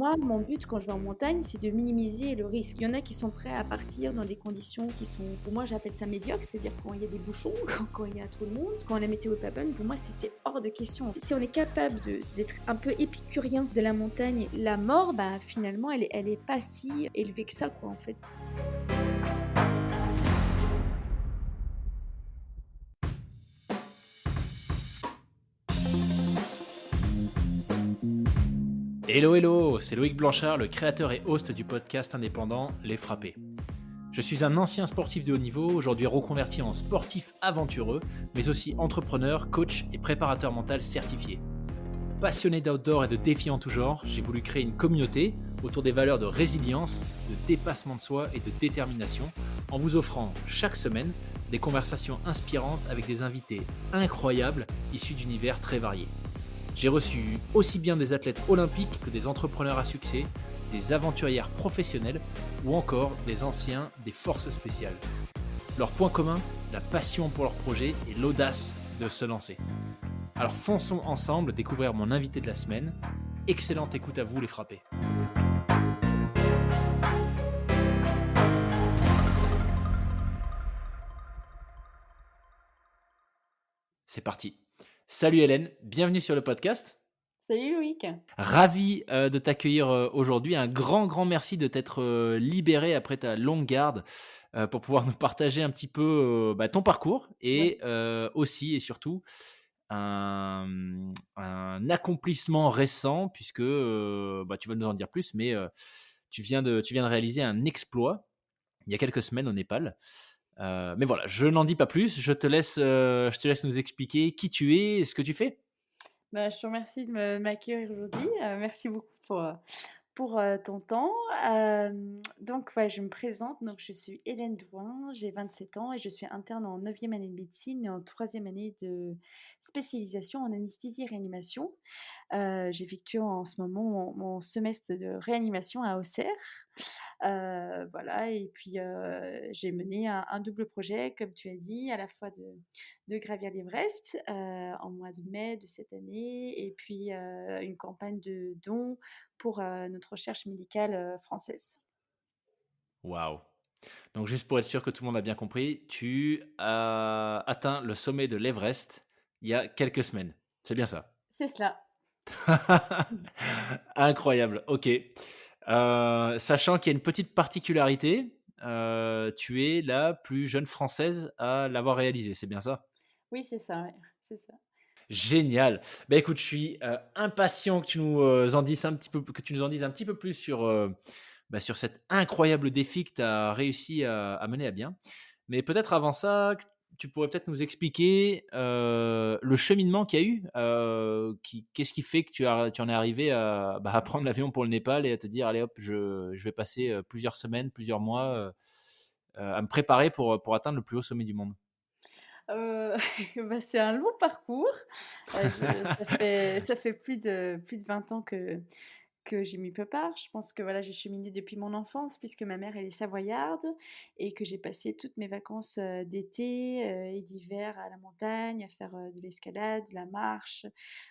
moi, mon but quand je vais en montagne, c'est de minimiser le risque. Il y en a qui sont prêts à partir dans des conditions qui sont, pour moi, j'appelle ça médiocre, c'est-à-dire quand il y a des bouchons, quand il y a trop de monde, quand la météo est pas bonne. Pour moi, c'est hors de question. Si on est capable d'être un peu épicurien de la montagne, la mort, bah, finalement, elle est pas si élevée que ça, quoi, en fait. Hello hello, c'est Loïc Blanchard, le créateur et host du podcast indépendant Les Frappés. Je suis un ancien sportif de haut niveau, aujourd'hui reconverti en sportif aventureux, mais aussi entrepreneur, coach et préparateur mental certifié. Passionné d'outdoor et de défis en tout genre, j'ai voulu créer une communauté autour des valeurs de résilience, de dépassement de soi et de détermination, en vous offrant chaque semaine des conversations inspirantes avec des invités incroyables issus d'univers très variés. J'ai reçu aussi bien des athlètes olympiques que des entrepreneurs à succès, des aventurières professionnelles ou encore des anciens des forces spéciales. Leur point commun, la passion pour leur projet et l'audace de se lancer. Alors fonçons ensemble découvrir mon invité de la semaine. Excellente écoute à vous les frappés. C'est parti. Salut Hélène, bienvenue sur le podcast. Salut Loïc. Ravi de t'accueillir aujourd'hui. Un grand merci de t'être libéré après ta longue garde pour pouvoir nous partager un petit peu ton parcours Ouais. et aussi et surtout un accomplissement récent puisque tu vas nous en dire plus, mais tu viens de réaliser un exploit il y a quelques semaines au Népal. Mais voilà, je n'en dis pas plus. Je te laisse nous expliquer qui tu es et ce que tu fais. Bah, je te remercie de m'accueillir aujourd'hui. Merci beaucoup pour ton temps. Donc, ouais, je me présente. Donc, je suis Hélène Douin, j'ai 27 ans et je suis interne en 9e année de médecine et en 3e année de spécialisation en anesthésie et réanimation. J'effectue en ce moment mon semestre de réanimation à Auxerre. Voilà, et puis j'ai mené un double projet, comme tu as dit, à la fois de gravir l'Everest en mois de mai de cette année, et puis une campagne de dons pour notre recherche médicale française. Waouh. Donc juste pour être sûr que tout le monde a bien compris, tu as atteint le sommet de l'Everest il y a quelques semaines. C'est bien ça? C'est cela. Incroyable, OK. Sachant qu'il y a une petite particularité, tu es la plus jeune Française à l'avoir réalisé, c'est bien ça? Oui, c'est ça, ouais, c'est ça. Génial. Bah, écoute, je suis, impatient que tu nous, en dises un petit peu plus sur cet incroyable défi que tu as réussi à mener à bien. Mais peut-être avant ça, que tu pourrais peut-être nous expliquer, le cheminement qu'il y a eu, qu'est-ce qui fait que tu en es arrivé à prendre l'avion pour le Népal et à te dire: «Allez hop, je vais passer, plusieurs semaines, plusieurs mois, à me préparer pour atteindre le plus haut sommet du monde»? Heu, bah, c'est un long parcours. Je ça fait plus de 20 ans que j'y m'y prépare. Je pense que voilà, j'ai cheminé depuis mon enfance puisque ma mère elle est savoyarde et que j'ai passé toutes mes vacances, d'été, et d'hiver à la montagne, à faire, de l'escalade, de la marche,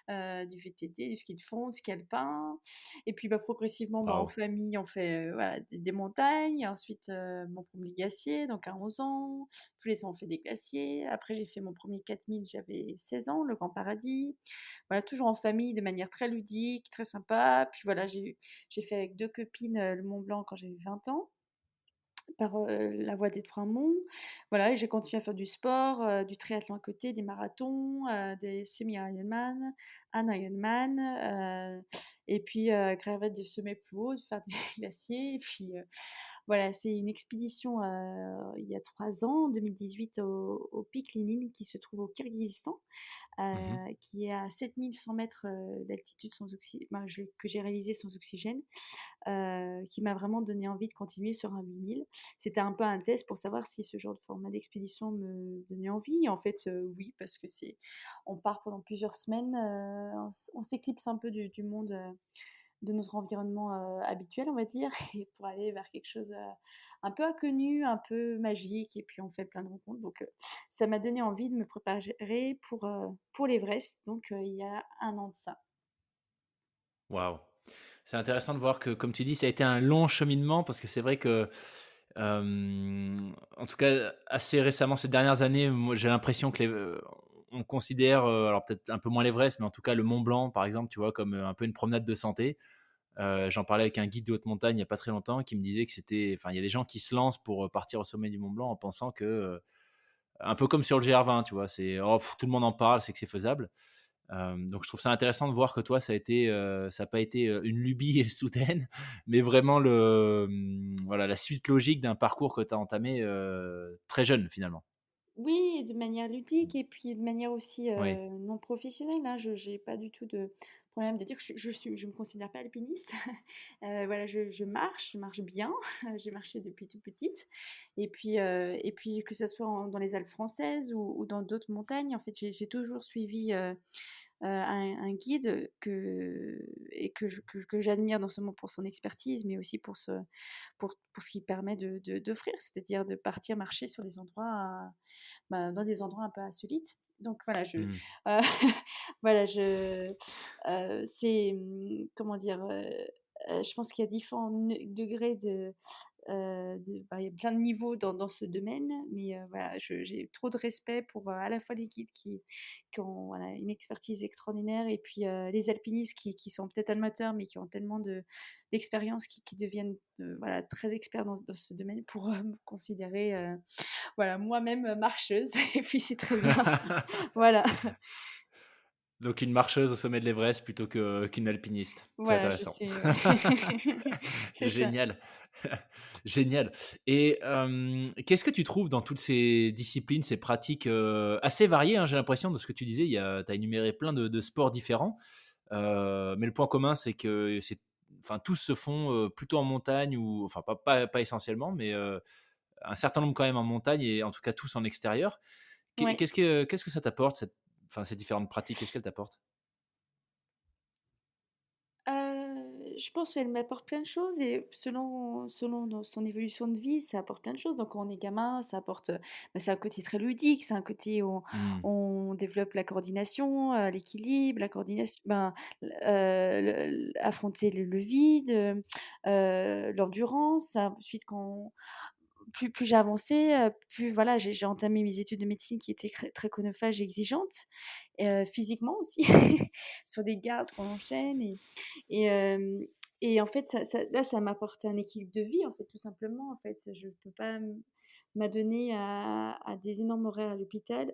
du VTT, du ski de fond, du ski alpin, et puis, bah, progressivement, bah, en Waouh! famille, on fait, voilà, des montagnes. Ensuite, mon premier glacier, donc à 11 ans. Tous les ans, on fait des glaciers. Après, j'ai fait mon premier 4000, j'avais 16 ans, le Grand Paradis. Voilà, toujours en famille, de manière très ludique, très sympa. Puis voilà, j'ai fait avec 2 copines, le Mont Blanc quand j'avais 20 ans, par, la voie des Trois Monts. Voilà, et j'ai continué à faire du sport, du triathlon à côté, des marathons, des semi-Ironman, un Ironman, et puis, gravir des sommets plus hauts, de faire des glaciers, et puis, voilà, c'est une expédition, il y a 3 ans, en 2018, au pic Lénine qui se trouve au Kirghizistan, Mmh. qui est à 7 100 mètres d'altitude sans ben, que j'ai réalisé sans oxygène, qui m'a vraiment donné envie de continuer sur un 8000. C'était un peu un test pour savoir si ce genre de format d'expédition me donnait envie. Et en fait, oui, parce que on part pendant plusieurs semaines, on s'éclipse un peu du monde, de notre environnement habituel, on va dire, et pour aller vers quelque chose un peu inconnu, un peu magique, et puis on fait plein de rencontres. Donc ça m'a donné envie de me préparer pour l'Everest, donc il y a un an de ça. Waouh! C'est intéressant de voir que, comme tu dis, ça a été un long cheminement parce que c'est vrai que, en tout cas, assez récemment, ces dernières années, moi, j'ai l'impression que on considère, alors peut-être un peu moins l'Everest, mais en tout cas le Mont Blanc, par exemple, tu vois, comme, un peu une promenade de santé. J'en parlais avec un guide de haute montagne il y a pas très longtemps qui me disait que c'était enfin, il y a des gens qui se lancent pour, partir au sommet du Mont Blanc en pensant que, un peu comme sur le GR20, tu vois? C'est: «Oh tout le monde en parle, c'est que c'est faisable». Donc je trouve ça intéressant de voir que toi, ça a pas été, une lubie soudaine, mais vraiment voilà, la suite logique d'un parcours que tu as entamé, très jeune, finalement. Oui, de manière ludique et puis de manière aussi, Oui. non professionnelle, hein. Je J'ai pas du tout de problème de dire que je me considère pas alpiniste. Voilà, je marche bien. J'ai marché depuis toute petite et puis que ça soit dans les Alpes françaises ou dans d'autres montagnes, en fait, j'ai toujours suivi, un guide que j'admire non seulement pour son expertise, mais aussi pour ce qu'il permet d'offrir, c'est-à-dire de partir marcher sur des endroits, dans des endroits un peu insolites. Donc voilà, Mmh. voilà, comment dire? Je pense qu'il y a différents degrés il y a plein de niveaux dans ce domaine, mais voilà, j'ai trop de respect pour, à la fois les guides qui ont, voilà, une expertise extraordinaire et puis, les alpinistes qui sont peut-être amateurs, mais qui ont tellement d'expérience qui deviennent, voilà, très experts dans ce domaine pour, me considérer, voilà, moi-même, marcheuse et puis c'est très bien. Voilà, Donc une marcheuse au sommet de l'Everest plutôt qu'une alpiniste. C'est voilà, je intéressant. suis, ouais. C'est ça. Génial. Génial et qu'est-ce que tu trouves dans toutes ces disciplines, ces pratiques, assez variées, hein, j'ai l'impression de ce que tu disais, tu as énuméré plein de sports différents, mais le point commun, c'est que enfin, tous se font, plutôt en montagne ou enfin pas essentiellement, mais un certain nombre quand même en montagne et en tout cas tous en extérieur. Ouais. Qu'est-ce que ça t'apporte enfin, ces différentes pratiques, qu'est-ce qu'elles t'apportent? Je pense qu'elle m'apporte plein de choses et selon dans son évolution de vie, ça apporte plein de choses. Donc quand on est gamin, ça apporte, c'est un côté très ludique, c'est un côté où Mmh. on développe la coordination, l'équilibre, la coordination, affronter le vide, l'endurance. Ensuite quand plus j'ai avancé, plus voilà, j'ai entamé mes études de médecine qui étaient très chronophages et exigeantes, physiquement aussi, sur des gardes qu'on enchaîne et hem et en fait, ça m'a apporté un équilibre de vie, en fait, tout simplement, en fait. Je peux pas m'adonner à des énormes horaires à l'hôpital,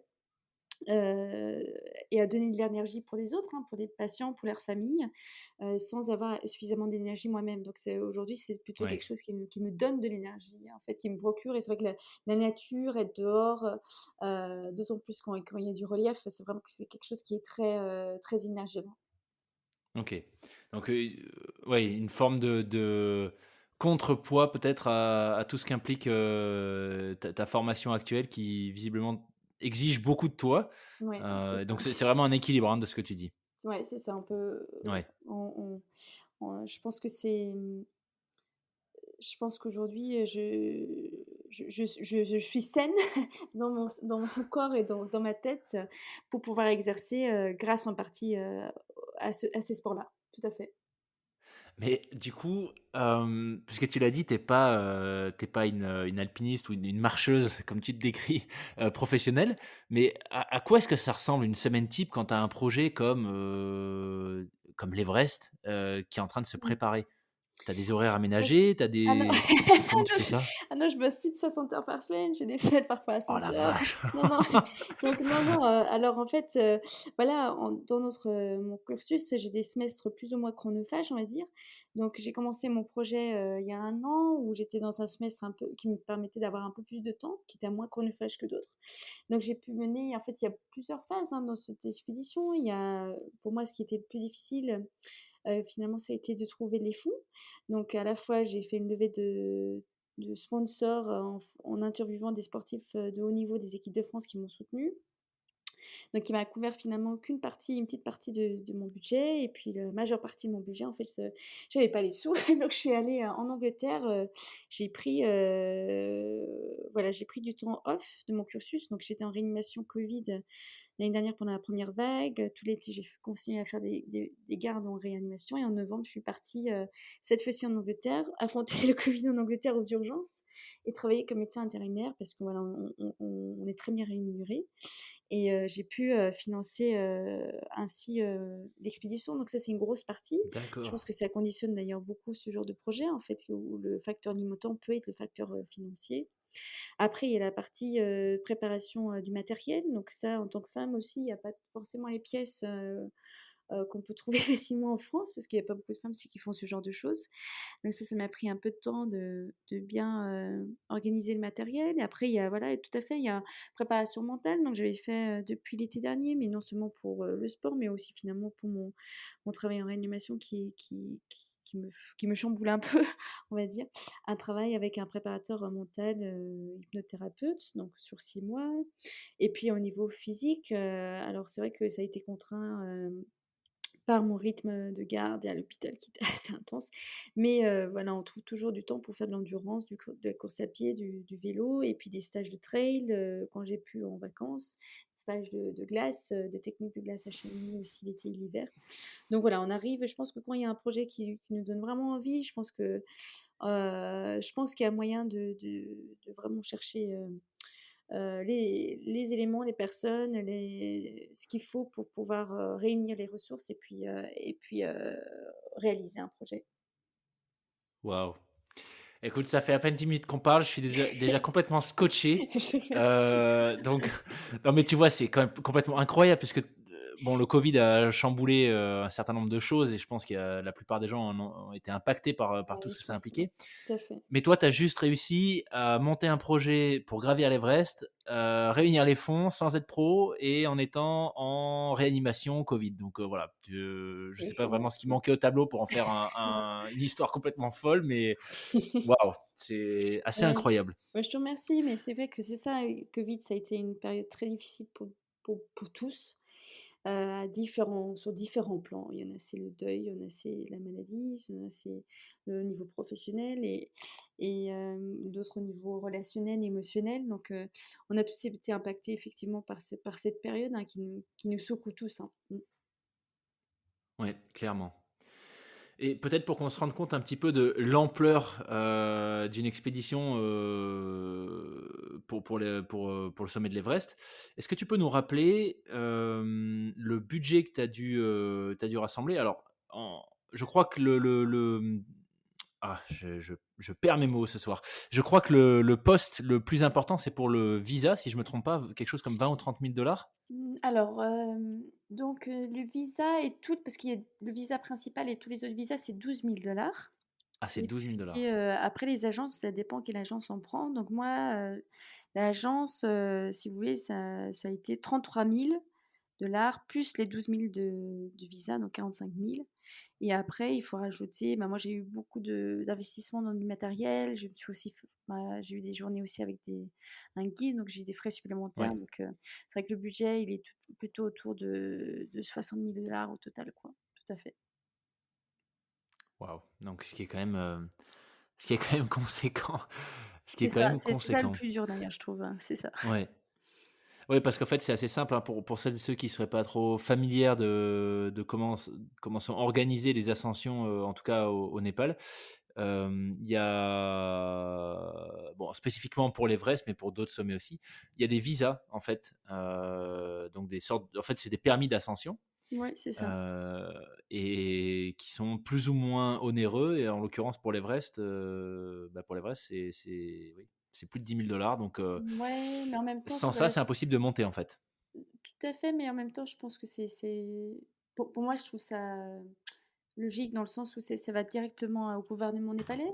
heu et à donner de l'énergie pour les autres, hein, pour des patients, pour leur famille, sans avoir suffisamment d'énergie moi-même. Donc aujourd'hui, c'est plutôt quelque Ouais. chose qui me donne de l'énergie, en fait, qui me procure et c'est vrai que la nature, être dehors, d'autant plus quand il y a du relief, c'est vraiment que c'est quelque chose qui est très énergisant. OK. Donc, ouais, une forme de contrepoids peut-être à tout ce qu'implique, ta formation actuelle qui visiblement exige beaucoup de toi. Ouais, c'est ça. Donc c'est vraiment un équilibre, hein, de ce que tu dis? Ouais, c'est ça, on peut, Ouais. je pense que je pense qu'aujourd'hui, je suis saine dans mon corps et dans ma tête, pour pouvoir exercer, grâce en partie, à ces sports-là. Tout à fait. Mais du coup, puisque tu l'as dit, tu pas une alpiniste ou une marcheuse comme tu te décris, professionnelle. Mais à quoi est-ce que ça ressemble une semaine type quand tu as un projet comme l'Everest, qui est en train de se Mmh. préparer? Tu as des horaires Bah, c'est aménagés? Tu as ah non, des ah comment tu non, fais ça? je bosse plus de 60 heures par semaine, j'ai des semaines parfois à Oh 100 la heures. vache! Non, non, donc non, non, alors en fait, voilà, dans mon cursus, j'ai des semestres plus ou moins chronophages, on va dire. Donc j'ai commencé mon projet, il y a 1 an où j'étais dans un semestre un peu qui me permettait d'avoir un peu plus de temps, qui était moins chronophage que d'autres. Donc j'ai pu mener en fait, il y a plusieurs phases, hein, dans cette expédition. Il y a pour moi, ce qui était le plus difficile, finalement, ça a été de trouver les fonds. Donc à la fois, j'ai fait une levée de sponsors, en interviewant des sportifs, de haut niveau des équipes de France qui m'ont soutenue. Donc il m'a couvert finalement qu'une partie, une petite partie de mon budget et puis la majeure partie de mon budget, en fait, j'avais pas les sous. Donc je suis allée, en Angleterre, j'ai pris, voilà, j'ai pris du temps off de mon cursus. Donc j'étais en réanimation Covid, l'année dernière pendant la première vague. Tout l'été, j'ai continué à faire des gardes en réanimation et en novembre, je suis partie, cette fois-ci en Angleterre, affronter le Covid en Angleterre aux urgences et travailler comme médecin intérimaire parce que voilà, on est très bien rémunérés et j'ai pu, financer, ainsi, l'expédition. Donc ça, c'est une grosse partie. Je D'accord. pense que ça conditionne d'ailleurs beaucoup ce genre de projet, en fait, où le facteur limitant peut être le facteur, financier. Après, il y a la partie, préparation, du matériel. Donc ça, en tant que femme aussi, il y a pas forcément les pièces, qu'on peut trouver facilement en France parce qu'il y a pas beaucoup de femmes aussi qui font ce genre de choses. Donc ça m'a pris un peu de temps de bien, organiser le matériel et après il y a voilà, tout à fait, il y a préparation mentale, donc j'avais fait, depuis l'été dernier, mais non seulement pour, le sport, mais aussi finalement pour mon travail en réanimation qui me chamboule un peu, on va dire. Un travail avec un préparateur, mental, hypnothérapeute, donc sur 6 mois et puis au niveau physique, alors c'est vrai que ça a été contraint, par mon rythme de garde et à l'hôpital qui était assez intense. Mais voilà, on trouve toujours du temps pour faire de l'endurance, de la course à pied, du vélo et puis des stages de trail, quand j'ai pu en vacances, stages de glace, de technique de glace à Chamonix aussi l'été et l'hiver. Donc voilà, on arrive je pense que quand il y a un projet qui nous donne vraiment envie, je pense qu'il y a moyen de vraiment chercher, les éléments, les personnes, ce qu'il faut pour pouvoir, réunir les ressources et puis réaliser un projet. Waouh! Écoute, ça fait à peine 10 minutes qu'on parle, je suis déjà complètement scotché. Je te remercie. Donc non, mais tu vois, c'est quand même complètement incroyable puisque, bon, le covid a chamboulé, un certain nombre de choses et je pense qu'il y a la plupart des gens en ont été impactés par tout Ouais, ce que je ça a pense que oui. impliqué. Tout à fait. Mais toi, tu as juste réussi à monter un projet pour gravir l'Everest, réunir les fonds sans être pro et en étant en réanimation Covid. Donc, voilà, je sais pas vraiment ce qui Merci. manquait au tableau pour en faire une histoire complètement folle, mais waouh, c'est assez Ouais. incroyable. Ouais, je te remercie, mais c'est vrai que c'est ça, Covid, ça a été une période très difficile pour tous, sur différents plans. Il y en a, c'est le deuil, il y en a, c'est la maladie, il y en a, c'est le niveau professionnel et d'autres au niveau relationnel, émotionnel. Donc, on a tous été impactés effectivement par cette période, hein, qui nous secoue tous, hein. Mmh. Ouais, clairement. Et peut-être pour qu'on se rende compte un petit peu de l'ampleur, d'une expédition, pour le sommet de l'Everest, est-ce que tu peux nous rappeler, le budget que tu as dû rassembler? Alors en je crois que je perds mes mots ce soir. Je crois que le poste le plus important, c'est pour le visa, si je me trompe pas, quelque chose comme 20 ou 30 000 $. Alors, donc, le visa et tout parce qu'il y a le visa principal et tous les autres visas, c'est 12 000 $ Ah, c'est et 12 000 puis, $. après les agences, ça dépend quelle agence on prend. Donc moi, l'agence, si vous voulez, ça a été 33 000 $ plus les 12 000 de visa, donc 45 000. Et après, il faut rajouter moi, j'ai eu beaucoup d'investissements dans du matériel. Je me suis aussi f bah, j'ai eu des journées aussi avec un guide, donc j'ai eu des frais supplémentaires. Ouais, Donc c'est vrai que le budget, il est plutôt autour de 60 000 $ au total, quoi. Tout à fait. waouh, donc ce qui est quand même conséquent. Ce qui est C'est quand ça, même c'est ça le conséquent. plus dur d'ailleurs, je trouve, hein, c'est ça. Ouais. Ouais, parce qu'en fait, c'est assez simple, hein, pour celles et ceux qui seraient pas trop familières de comment sont organisées les ascensions, en tout cas au Népal. Il y a bon, spécifiquement pour l'Everest, mais pour d'autres sommets aussi, il y a des visas en fait, donc des sortes en fait, c'est des permis d'ascension, Ouais, c'est ça. heu et qui sont plus ou moins onéreux et en l'occurrence pour l'Everest, c'est oui, c'est plus de 10 000 $ donc Ouais, mais en même temps, sans c'est ça, voilà, c'est impossible de monter, en fait. tout à fait, mais en même temps, je pense que pour moi, je trouve ça logique dans le sens où ça va directement, au gouvernement népalais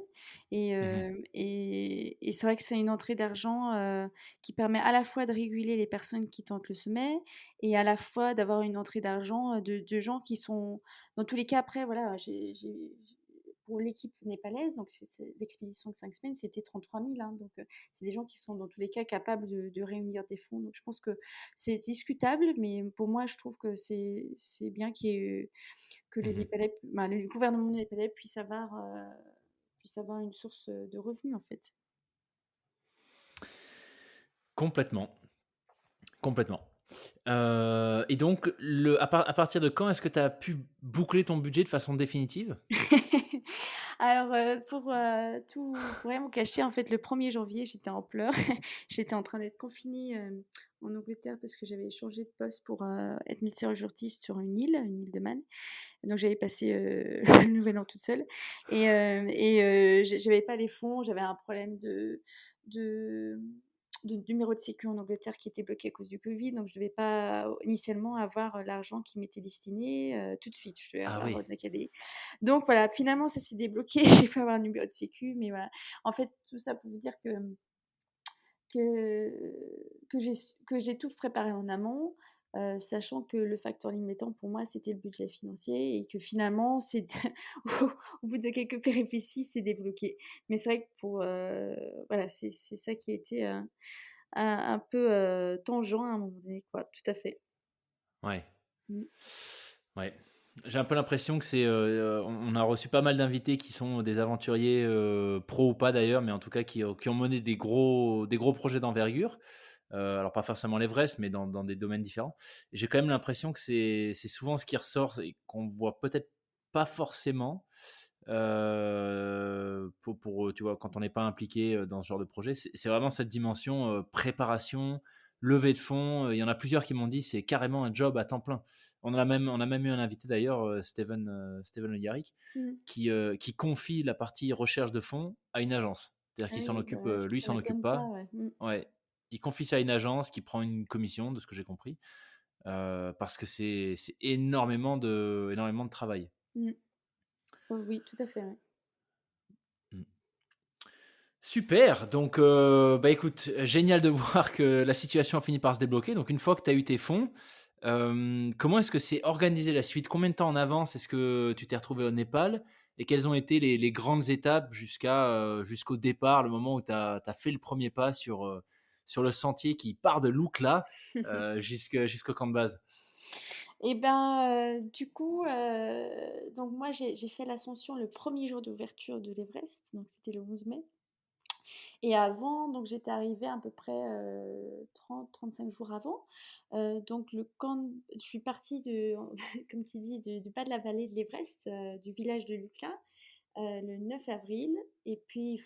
et Mmh mh. c'est vrai que c'est une entrée d'argent, qui permet à la fois de réguler les personnes qui tentent le sommet et à la fois d'avoir une entrée d'argent, de gens qui sont dans tous les cas après voilà, pour l'équipe népalaise, donc c'est l'expédition de 5 semaines, c'était 33 000, hein, donc c'est des gens qui sont dans tous les cas capables de réunir des fonds, donc je pense que c'est discutable, mais pour moi, je trouve que c'est bien que les Mmh. Népalais, bah, le gouvernement népalais puisse avoir une source, de revenus, en fait. Complètement, complètement. Et donc à partir de quand est-ce que tu as pu boucler ton budget de façon définitive? Alors, pour rien vous cacher, en fait, le 1er janvier, j'étais en pleurs. J'étais en train d'être confinée, en Angleterre parce que j'avais changé de poste pour, être médecin urgentiste sur une île de Man. Donc j'avais passé, le nouvel an toute seule j'avais pas les fonds, j'avais un problème de de numéro de sécu en Angleterre qui était bloqué à cause du covid, donc je devais pas initialement avoir, l'argent qui m'était destiné, tout de suite. Je devais Ah avoir, oui, donc voilà, finalement ça s'est débloqué, j'ai pu avoir un numéro de sécu, mais voilà. En fait, tout ça pour vous dire que j'ai tout préparé en amont, sachant que le facteur limitant pour moi, c'était le budget financier et que finalement, c'est au bout de quelques péripéties, c'est débloqué. Mais c'est vrai que voilà, c'est ça qui a été, un peu, tangent à un moment donné, quoi. Tout à fait. ouais. Mmh. Ouais. J'ai un peu l'impression que on a reçu pas mal d'invités qui sont des aventuriers, pros ou pas d'ailleurs, mais en tout cas qui ont mené des gros projets d'envergure. Alors pas forcément l'Everest, mais dans des domaines différents. Et j'ai quand même l'impression que c'est souvent ce qui ressort et qu'on voit peut-être pas forcément, tu vois, quand on n'est pas impliqué, dans ce genre de projet. C'est vraiment cette dimension, préparation, levée de fonds, il y en a plusieurs qui m'ont dit: «C'est carrément un job à temps plein». On a même eu un invité d'ailleurs, Steven Le Yarrick, Mmh. qui confie la partie recherche de fonds à une agence. C'est-à-dire Ah qu'il s'en oui, occupe, bah, lui il ça s'en occupe m'étonne pas, pas. ouais. Mmh. Ouais, il confie ça à une agence qui prend une commission, de ce que j'ai compris, parce que c'est énormément de travail. Mmh. Oui, tout à fait, ouais. Mmh. Super, donc bah, écoute, génial de voir que la situation a fini par se débloquer. Donc une fois que tu as eu tes fonds, comment est-ce que c'est organisé la suite? Combien de temps en avance est-ce que tu t'es retrouvé au Népal? Et quelles ont été les grandes étapes jusqu'au départ, le moment où tu as fait le premier pas sur le sentier qui part de Lukla, jusqu'au camp de base? Et ben, du coup, donc moi j'ai fait l'ascension le 1er jour d'ouverture de l'Everest, donc c'était le 11 mai. Et avant, donc j'étais arrivée à peu près, 30-35 jours avant. Donc je suis partie comme tu dis, du bas de la vallée de l'Everest, du village de Lukla, le 9 avril. Et puis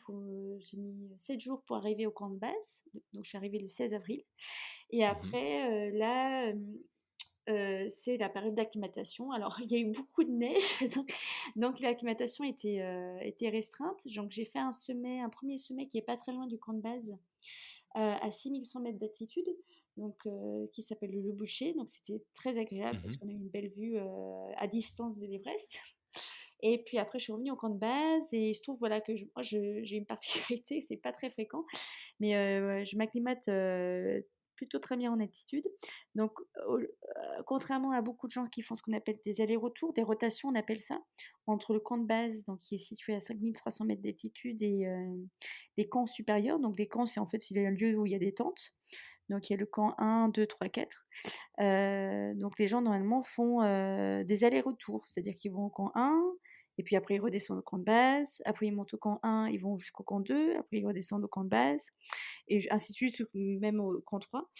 j'ai mis 7 jours pour arriver au camp de base. Donc je suis arrivée le 16 avril. Et Mmh. après, là, c'est la période d'acclimatation. Alors, il y a eu beaucoup de neige, donc l'acclimatation était restreinte. Donc j'ai fait un premier sommet qui est pas très loin du camp de base, à 6 100 mètres d'altitude, donc qui s'appelle le Boucher. Donc c'était très agréable parce Mmh. qu'on a eu une belle vue, à distance de l'Everest. Et puis après, je suis revenue au camp de base et il se trouve, voilà, que j'ai une particularité, c'est pas très fréquent, mais ouais, je m'acclimate, plutôt très bien en altitude. Donc contrairement à beaucoup de gens qui font ce qu'on appelle des allers-retours, des rotations, on appelle ça, entre le camp de base, donc qui est situé à 5 300 mètres d'altitude, et les camps supérieurs. Donc les camps, c'est un lieu où il y a des tentes. Donc il y a le camp 1, 2, 3, 4. Donc les gens normalement font, des allers-retours, c'est-à-dire qu'ils vont au camp 1 et puis après ils redescendent au camp de base, après ils montent au camp 1, ils vont jusqu'au camp 2, après ils redescendent au camp de base et ainsi de suite, même au camp 3.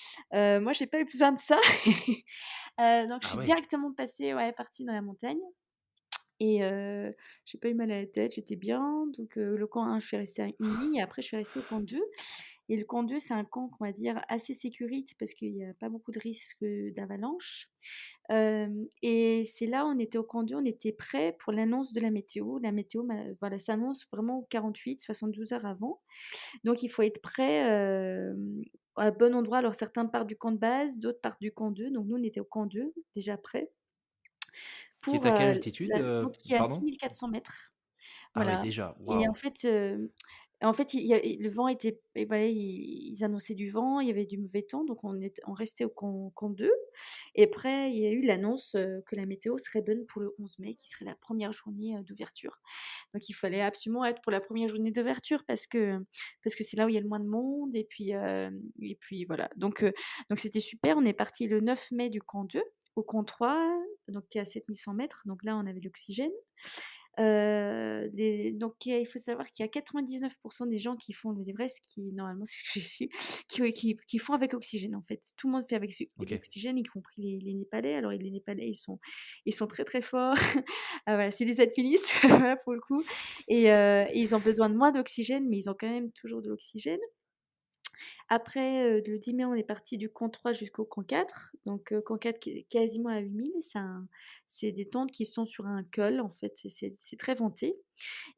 Moi j'ai pas eu besoin de ça. Donc je Ah suis ouais. directement passée, ouais, partie dans la montagne. Et j'ai pas eu mal à la tête, j'étais bien. Donc le camp 1, je suis restée une nuit et après je suis restée au camp 2. Et le camp 2, c'est un camp qu'on va dire assez sécurite parce qu'il y a pas beaucoup de risques, d'avalanche. Et c'est là, on était au camp 2, on était prêts pour l'annonce de la météo. La météo, voilà, s'annonce vraiment 48-72 heures avant. Donc il faut être prêt, à bon endroit. Alors certains partent du camp de base, d'autres partent du camp 2. Donc nous, on était au camp 2, déjà prêts Qui est pour, à quelle altitude, donc qui est à pardon? 6 400 mètres. Ah ouais, Voilà. déjà, Et waouh! en fait, le vent était, et voilà, ils annonçaient du vent, il y avait du mauvais temps, donc on restait au camp 2. Et après, il y a eu l'annonce, que la météo serait bonne pour le 11 mai, qui serait la première journée, d'ouverture. Donc il fallait absolument être pour la première journée d'ouverture parce que c'est là où il y a le moins de monde et puis voilà. Donc c'était super, on est parti le 9 mai du camp 2 au camp 3, donc qui est à 7 100 mètres, donc là on avait l'oxygène. Il faut savoir qu'il y a 99 des gens qui font l'Everest qui normalement c'est ce que j'ai su, qui font avec oxygène, en fait. Tout le monde fait avec OK. l'oxygène, y compris les Népalais. Alors les Népalais, ils sont très, très forts. Voilà, c'est des alpinistes, voilà, pour le coup et ils ont besoin de moins d'oxygène, mais ils ont quand même toujours de l'oxygène. Après, le 10 mai, on est parti du camp 3 jusqu'au camp 4. Donc, camp 4 qui est quasiment à 8 000. C'est des tentes qui sont sur un col, en fait, c'est très venté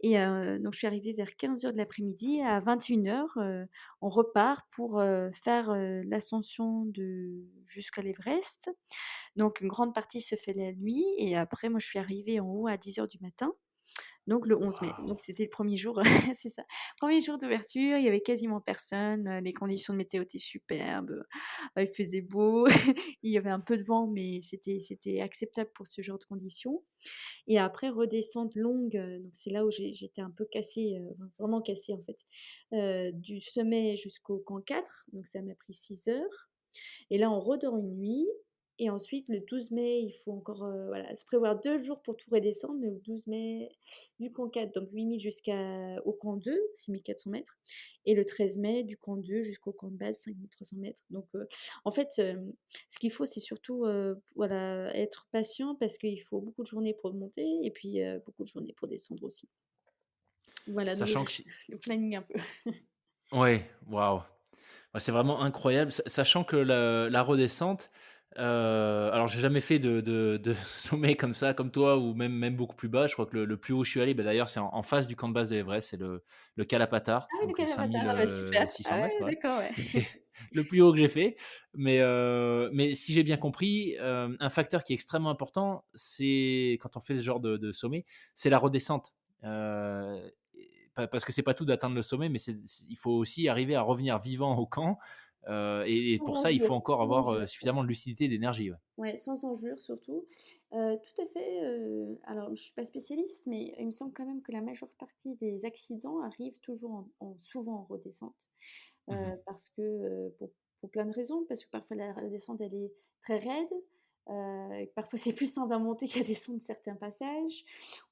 et donc je suis arrivée vers 15 heures de l'après-midi. À 21 heures, on repart pour, faire, l'ascension jusqu'à l'Everest. Donc une grande partie se fait la nuit et après moi je suis arrivée en haut à 10 heures du matin. Donc le 11 mai. Waouh! Donc c'était le premier jour, c'est ça. Premier jour d'ouverture, il y avait quasiment personne, les conditions de météo étaient superbes, il faisait beau, il y avait un peu de vent, mais c'était acceptable pour ce genre de conditions et après redescente longue, donc c'est là où j'étais un peu cassée, vraiment cassée en fait, du sommet jusqu'au camp 4, donc ça m'a pris 6 heures et là on redort une nuit et ensuite le 12 mai, il faut encore, voilà, se prévoir 2 jours pour tout redescendre. Le 12 mai du camp 4, donc 8 000 jusqu'au camp 2, 6 400 m et le 13 mai du camp 2 jusqu'au camp de base, 5 300 m. Donc en fait, ce qu'il faut, c'est surtout, voilà, être patient parce qu'il faut beaucoup de journées pour monter et puis, beaucoup de journées pour descendre aussi. Voilà, donc Sachant que si le planning un peu. ouais, waouh! Bah, c'est vraiment incroyable, sachant que la redescente, alors j'ai jamais fait de sommet comme ça, comme toi ou même beaucoup plus bas. Je crois que le plus haut où je suis allé, bah, d'ailleurs, c'est en face du camp de base de l'Everest, c'est le Kalapatar, Ah oui, le donc c'est cinq Kalamata, mille ah bah super. six Ah cents mètres, ouais, ouais. d'accord, ouais. C'est le plus haut que j'ai fait, mais si j'ai bien compris, un facteur qui est extrêmement important, c'est quand on fait ce genre de sommet, c'est la redescente. Parce que c'est pas tout d'atteindre le sommet, mais il faut aussi arriver à revenir vivant au camp. Et Sans pour ça, il faut engelure, encore sans avoir engelure suffisamment surtout. de lucidité et d'énergie. Ouais. Ouais, sans engelure surtout. Tout à fait, alors je suis pas spécialiste, mais il me semble quand même que la majeure partie des accidents arrivent toujours souvent en redescente. Mhm. Parce que, pour plein de raisons, parce que parfois la descente elle est très raide, et que parfois c'est plus simple à monter qu'à descendre certains passages,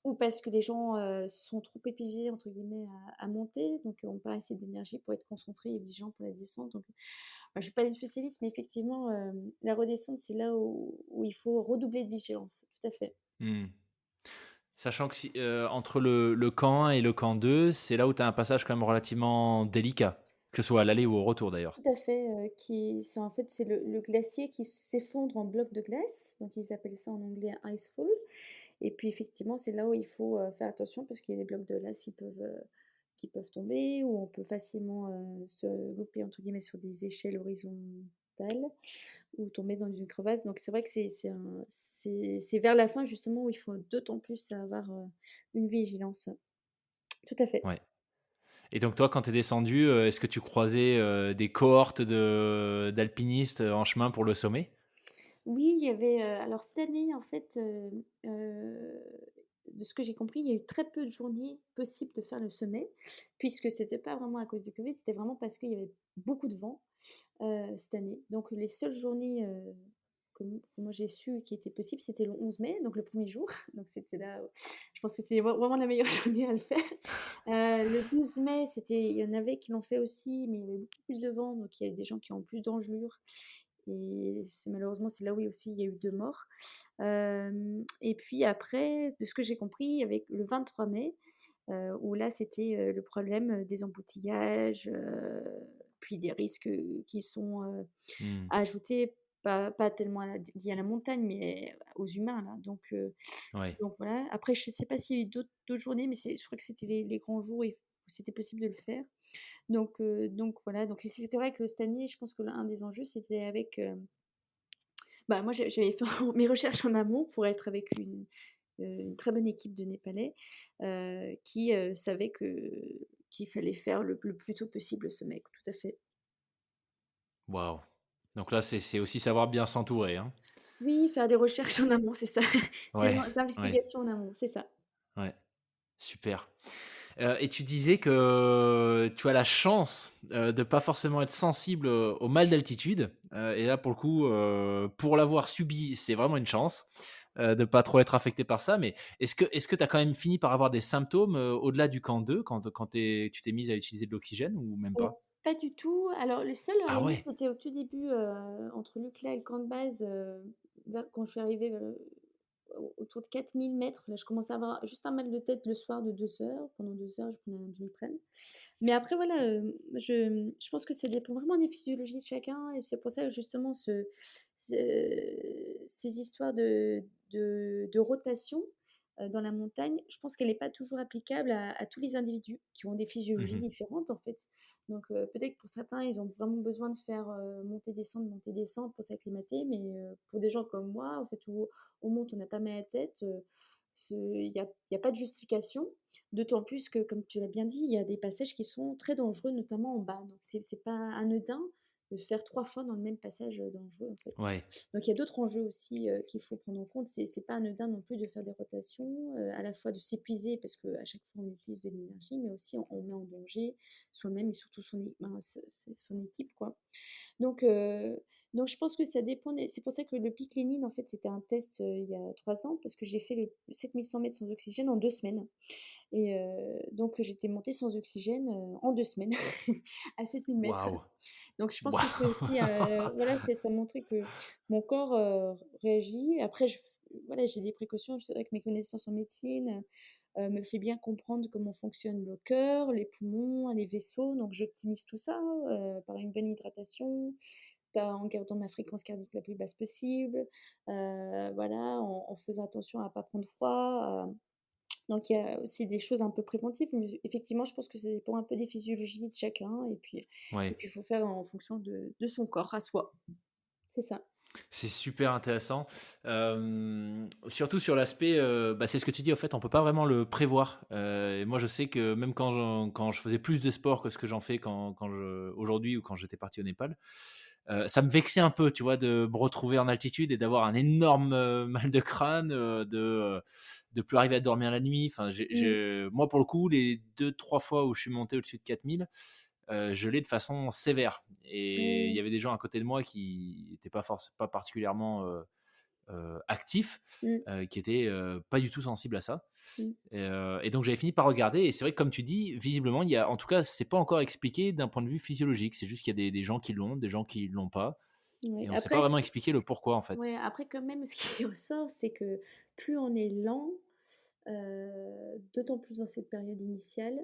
ou parce que les gens, sont trop «épuisés» entre guillemets à monter, donc ont pas assez d'énergie pour être concentrés et vigilants pour la descente, donc je suis pas une spécialiste, mais effectivement, la redescente, c'est là où il faut redoubler de vigilance, tout à fait. Hmm. Sachant que entre le camp 1 et le camp 2, c'est là où tu as un passage quand même relativement délicat, que ce soit à l'aller ou au retour d'ailleurs. Tout à fait, c'est en fait, c'est le glacier qui s'effondre en blocs de glace, donc ils appellent ça en anglais un icefall et puis effectivement, c'est là où il faut, faire attention parce qu'il y a des blocs de glace qui peuvent tomber ou on peut facilement, se «louper» entre guillemets sur des échelles horizontales ou tomber dans une crevasse, donc c'est vrai que c'est vers la fin justement où il faut d'autant plus avoir, une vigilance. Tout à fait. Ouais. Et donc toi, quand tu es descendu, est-ce que tu croisais des cohortes d'alpinistes en chemin pour le sommet? Oui, il y avait, alors cette année en fait, de ce que j'ai compris, il y a eu très peu de journées possibles de faire le sommet, puisque c'était pas vraiment à cause du covid, c'était vraiment parce qu'il y avait beaucoup de vent, cette année. Donc les seules journées, que moi j'ai su qui étaient possibles, c'était le 11 mai, donc le premier jour. Donc c'était là, je pense que c'est vraiment la meilleure journée à le faire. Le 12 mai, il y en avait qui l'ont fait aussi, mais il y avait beaucoup plus de vent, donc il y a des gens qui ont plus d'engelure et malheureusement, c'est là où aussi il y a eu 2 morts. Et puis après, de ce que j'ai compris, avec le 23 mai, où là, c'était, le problème, des embouteillages, puis des risques, qui sont, Mmh. ajoutés, pas tellement liés à la montagne, mais aux humains là, Ouais. donc voilà. Après, je sais pas s'il y a eu d'autres journées, mais je crois que c'était les grands jours où c'était possible de le faire. Donc voilà, donc c'était vrai que cette année, je pense que l'un des enjeux, c'était avec, bah, moi, j'avais fait mes recherches en amont pour être avec une très bonne équipe de Népalais, qui, savaient qu'il fallait faire le plus tôt possible ce mec, tout à fait. Waouh! Donc là, c'est aussi savoir bien s'entourer, hein? Oui, faire des recherches en amont, c'est ça. Ces Ouais, in ouais, investigations en amont, c'est ça. ouais, super. Et tu disais que tu as la chance, de pas forcément être sensible, au mal d'altitude, et là, pour le coup, pour l'avoir subi, c'est vraiment une chance. de pas trop être affecté par ça. Mais est-ce que tu as quand même fini par avoir des symptômes, au-delà du camp 2 quand tu t'es mise à utiliser de l'oxygène ou même pas? Pas du tout. Alors le seul à la Ah limite, ouais! c'était au tout début, entre Lucla et le camp de base, vers quand je suis arrivée, autour de 4 000 mètres, là, je commençais à avoir juste un mal de tête le soir de 2 heures. Pendant 2 heures, je prenais un Doliprane. Mais après voilà, je pense que ça dépend vraiment des physiologies de chacun et c'est pour ça que justement ces histoires de rotation, dans la montagne, je pense qu'elle est pas toujours applicable à tous les individus qui ont des physiologies Mmh. différentes, en fait. Donc peut-être que pour certains, ils ont vraiment besoin de faire, monter, descendre pour s'acclimater, mais pour des gens comme moi, en fait, où on monte, on n'a pas mal à la tête, il y a pas de justification. D'autant plus que, comme tu l'as bien dit, il y a des passages qui sont très dangereux, notamment en bas. Donc c'est pas anodin de faire 3 fois dans le même passage, dangereux, en fait. Ouais, Donc il y a d'autres enjeux aussi, qu'il faut prendre en compte. C'est pas anodin non plus de faire des rotations, à la fois de s'épuiser parce qu'à chaque fois on utilise de l'énergie, mais aussi on met en danger soi-même et surtout son équipe, quoi. Donc donc je pense que ça dépend des c'est pour ça que le pic Lénine, en fait, c'était un test, il y a 3 ans parce que j'ai fait le 7 100 mètres sans oxygène en 2 semaines et donc j'étais montée sans oxygène, en 2 semaines à 7 000 mètres. waouh! Donc je pense que c'est Waouh! aussi, voilà, ça montrait que mon corps, réagit. Après voilà, j'ai des précautions. C'est vrai que mes connaissances en médecine, me fait bien comprendre comment fonctionne le cœur, les poumons, les vaisseaux. Donc j'optimise tout ça, par une bonne hydratation, en gardant ma fréquence cardiaque la plus basse possible, voilà, en faisant attention à pas prendre froid, donc il y a aussi des choses un peu préventives, mais effectivement, je pense que ça dépend un peu des physiologies de chacun et Ouais. puis il faut faire en fonction de son corps à soi. C'est ça. C'est super intéressant, surtout sur l'aspect, bah, c'est ce que tu dis, en fait, on peut pas vraiment le prévoir, et moi, je sais que même quand je faisais plus de sport que ce que j'en fais quand je aujourd'hui ou quand j'étais parti au Népal, ça me vexait un peu, tu vois, de me retrouver en altitude et d'avoir un énorme, mal de crâne, de plus arriver à dormir la nuit. Enfin, Mmh. moi, pour le coup, les 2 3 fois où je suis monté au-dessus de 4000, je l'ai de façon sévère et il y Mmh. avait des gens à côté de moi qui étaient pas particulièrement, actifs, Mmh. qui étaient, pas du tout sensibles à ça Mmh. et donc j'avais fini par regarder et c'est vrai que comme tu dis, visiblement, il y a en tout cas, c'est pas encore expliqué d'un point de vue physiologique. C'est juste qu'il y a des gens qui l'ont, des gens qui l'ont pas Ouais. et on sait pas Après vraiment expliquer le pourquoi, en fait. ouais, après quand même, ce qui ressort, c'est que plus on est lent, d'autant plus dans cette période initiale,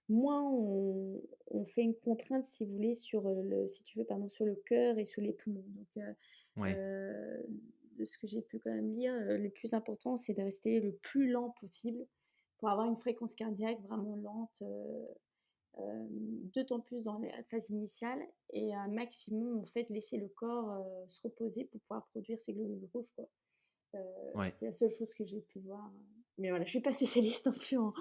moins on fait une contrainte, si vous voulez, sur, si tu veux, pardon, sur le cœur et sur les poumons. Donc Ouais, de ce que j'ai pu quand même lire, le plus important, c'est de rester le plus lent possible pour avoir une fréquence cardiaque vraiment lente, d'autant plus dans la phase initiale et un maximum, en fait, laisser le corps, se reposer pour pouvoir produire ces globules rouges, quoi. Heu, ouais. c'est la seule chose que j'ai pu voir, mais voilà, je suis pas spécialiste non plus en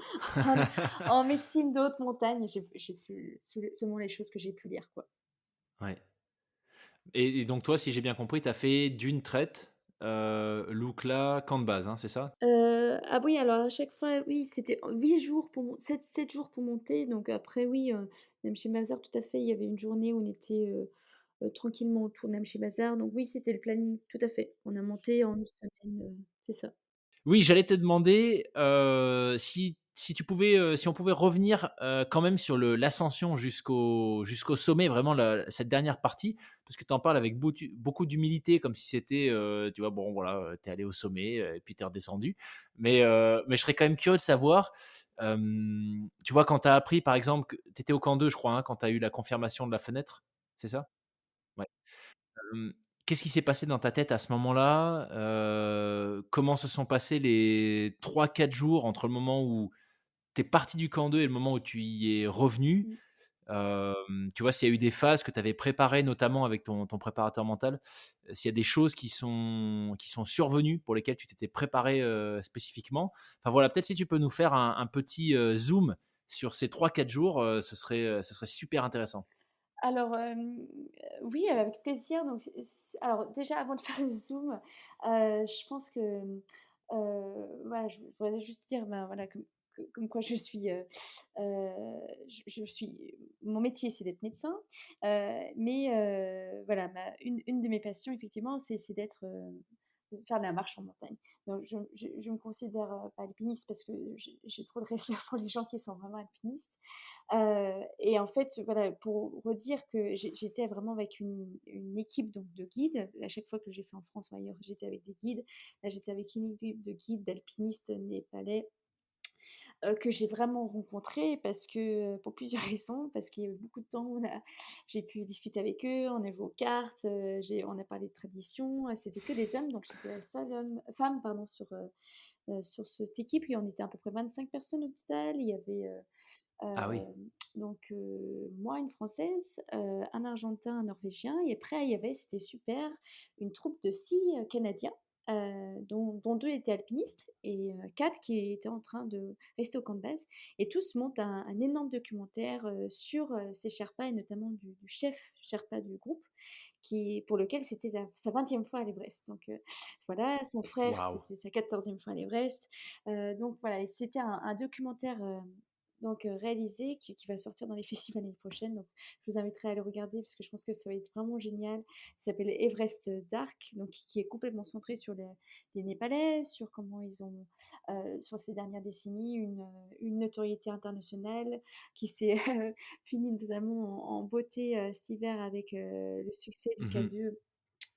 en médecine de haute montagne. J'ai seulement les choses que j'ai pu lire, quoi. Ouais et donc toi, si j'ai bien compris, tu as fait d'une traite, Lukla, camp de base, hein, c'est ça? Ah oui, alors à chaque fois, oui, c'était 8 jours pour 7 jours pour monter, donc après oui, même chez Mazar, tout à fait, il y avait une journée où on était, tranquillement autour de Namche Bazar, donc oui, c'était le planning, tout à fait. On a monté en une semaine, c'est ça. Oui, j'allais te demander, si tu pouvais, si on pouvait revenir, quand même sur l'ascension jusqu'au sommet, vraiment cette dernière partie, parce que tu en parles avec beaucoup d'humilité, comme si c'était, tu vois, bon voilà, tu es allé au sommet, et puis tu es redescendu. Mais je serais quand même curieux de savoir, tu vois, quand tu as appris, par exemple, que tu étais au camp 2, je crois, hein, quand tu as eu la confirmation de la fenêtre, c'est ça? Ouais. Hem, Qu'est-ce qui s'est passé dans ta tête à ce moment-là? Comment se sont passés les 3 4 jours entre le moment où tu es parti du camp 2 et le moment où tu y es revenu? Mmh. Tu vois, s'il y a eu des phases que tu avais préparées, notamment avec ton préparateur mental, s'il y a des choses qui sont survenues pour lesquelles tu t'étais préparé, spécifiquement? Enfin voilà, peut-être si tu peux nous faire un petit, zoom sur ces 3 4 jours, ce serait super intéressant. Alors, oui, avec plaisir. Donc, alors déjà avant de faire le zoom, je pense que, voilà, je voudrais juste dire, ben, voilà, comme quoi je suis, je suis mon métier, c'est d'être médecin, mais voilà, une de mes passions effectivement, c'est d'être, de faire de la marche en montagne. Donc je me considère, pas alpiniste parce que j'ai trop de respect pour les gens qui sont vraiment alpinistes. Et en fait, voilà, pour redire que j'étais vraiment avec une équipe donc de guides. À chaque fois que j'ai fait en France ou ailleurs, j'étais avec des guides. Là, j'étais avec une équipe de guides, d'alpinistes népalais, que j'ai vraiment rencontrés parce que, pour plusieurs raisons. Parce qu'il y avait beaucoup de temps où j'ai pu discuter avec eux, on a joué aux cartes, on a parlé de tradition, c'était que des hommes, donc j'étais la seule femme pardon sur cette équipe et on était à peu près 25 personnes au total. Il y avait, Ah oui. donc moi, une Française, un Argentin, un Norvégien et après il y avait, c'était super, une troupe de 6 Canadiens, dont 2 étaient alpinistes et 4 qui étaient en train de rester au camp de base et tous montent un énorme documentaire, sur, ces Sherpas et notamment du chef Sherpa du groupe pour lequel c'était sa 20e fois à l'Everest. Donc voilà, son frère, Waouh. c'était sa 14e fois à l'Everest. Donc voilà, et c'était un documentaire, donc réalisé qui va sortir dans les festivals l'année prochaine. Donc je vous inviterai à le regarder parce que je pense que ça va être vraiment génial. Ça s'appelle Everest Dark, donc qui est complètement centré sur les Népalais, sur comment ils ont, sur ces dernières décennies, une notoriété internationale qui s'est finie notamment en beauté cet hiver avec le succès du Mmh. K2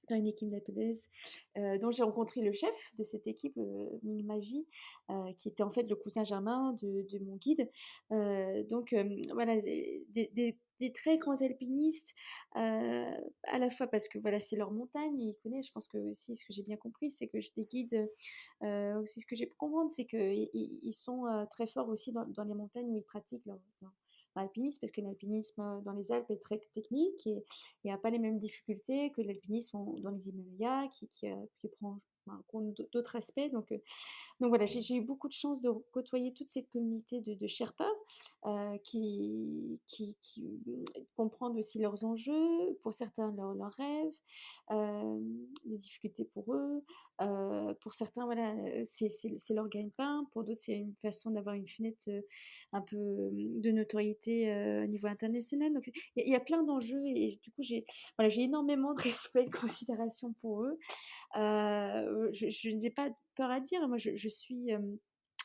par une équipe japonaise, dont j'ai rencontré le chef de cette équipe, Ming Maji, qui était en fait le cousin germain de mon guide. Donc voilà, des très grands alpinistes, à la fois parce que voilà, c'est leur montagne, ils connaissent. Je pense que aussi, ce que j'ai bien compris, c'est que des guides, aussi ce que j'ai pu comprendre, c'est qu'ils sont très forts aussi dans les montagnes où ils pratiquent leur alpinisme, parce que l'alpinisme dans les Alpes est très technique et a pas les mêmes difficultés que l'alpinisme dans les Himalayas, qui prend en compte d'autres aspects. Donc voilà, j'ai eu beaucoup de chance de côtoyer toute cette communauté de Sherpas, qui comprennent aussi leurs enjeux, pour certains leurs rêves, les difficultés pour eux. Pour certains, voilà, c'est leur gagne-pain. Pour d'autres, c'est une façon d'avoir une fenêtre, un peu, de notoriété, au niveau international. Donc il y a plein d'enjeux et du coup, j'ai énormément de respect et de considération pour eux. Je n'ai pas peur à dire, moi je suis,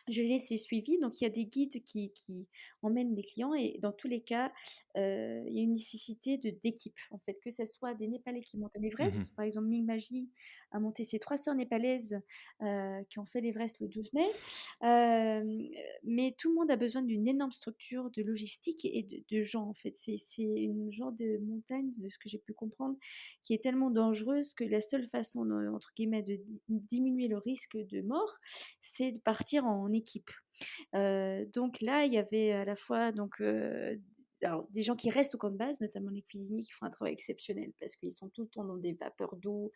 je les ai suivis, donc il y a des guides qui emmènent les clients et dans tous les cas, il y a une nécessité d'équipe, en fait, que ce soit des Népalais qui montent à Mmh. l'Everest. Par exemple, Ming Maji a monté ses 3 sœurs népalaises, qui ont fait l'Everest le 12 mai. Mais tout le monde a besoin d'une énorme structure de logistique et de gens, en fait. C'est une genre de montagne, de ce que j'ai pu comprendre, qui est tellement dangereuse que la seule façon, entre guillemets, de diminuer le risque de mort, c'est de partir en équipe. Donc là, il y avait à la fois donc, alors des gens qui restent au camp de base, notamment les cuisiniers qui font un travail exceptionnel parce qu'ils sont tout le temps dans des vapeurs d'eau,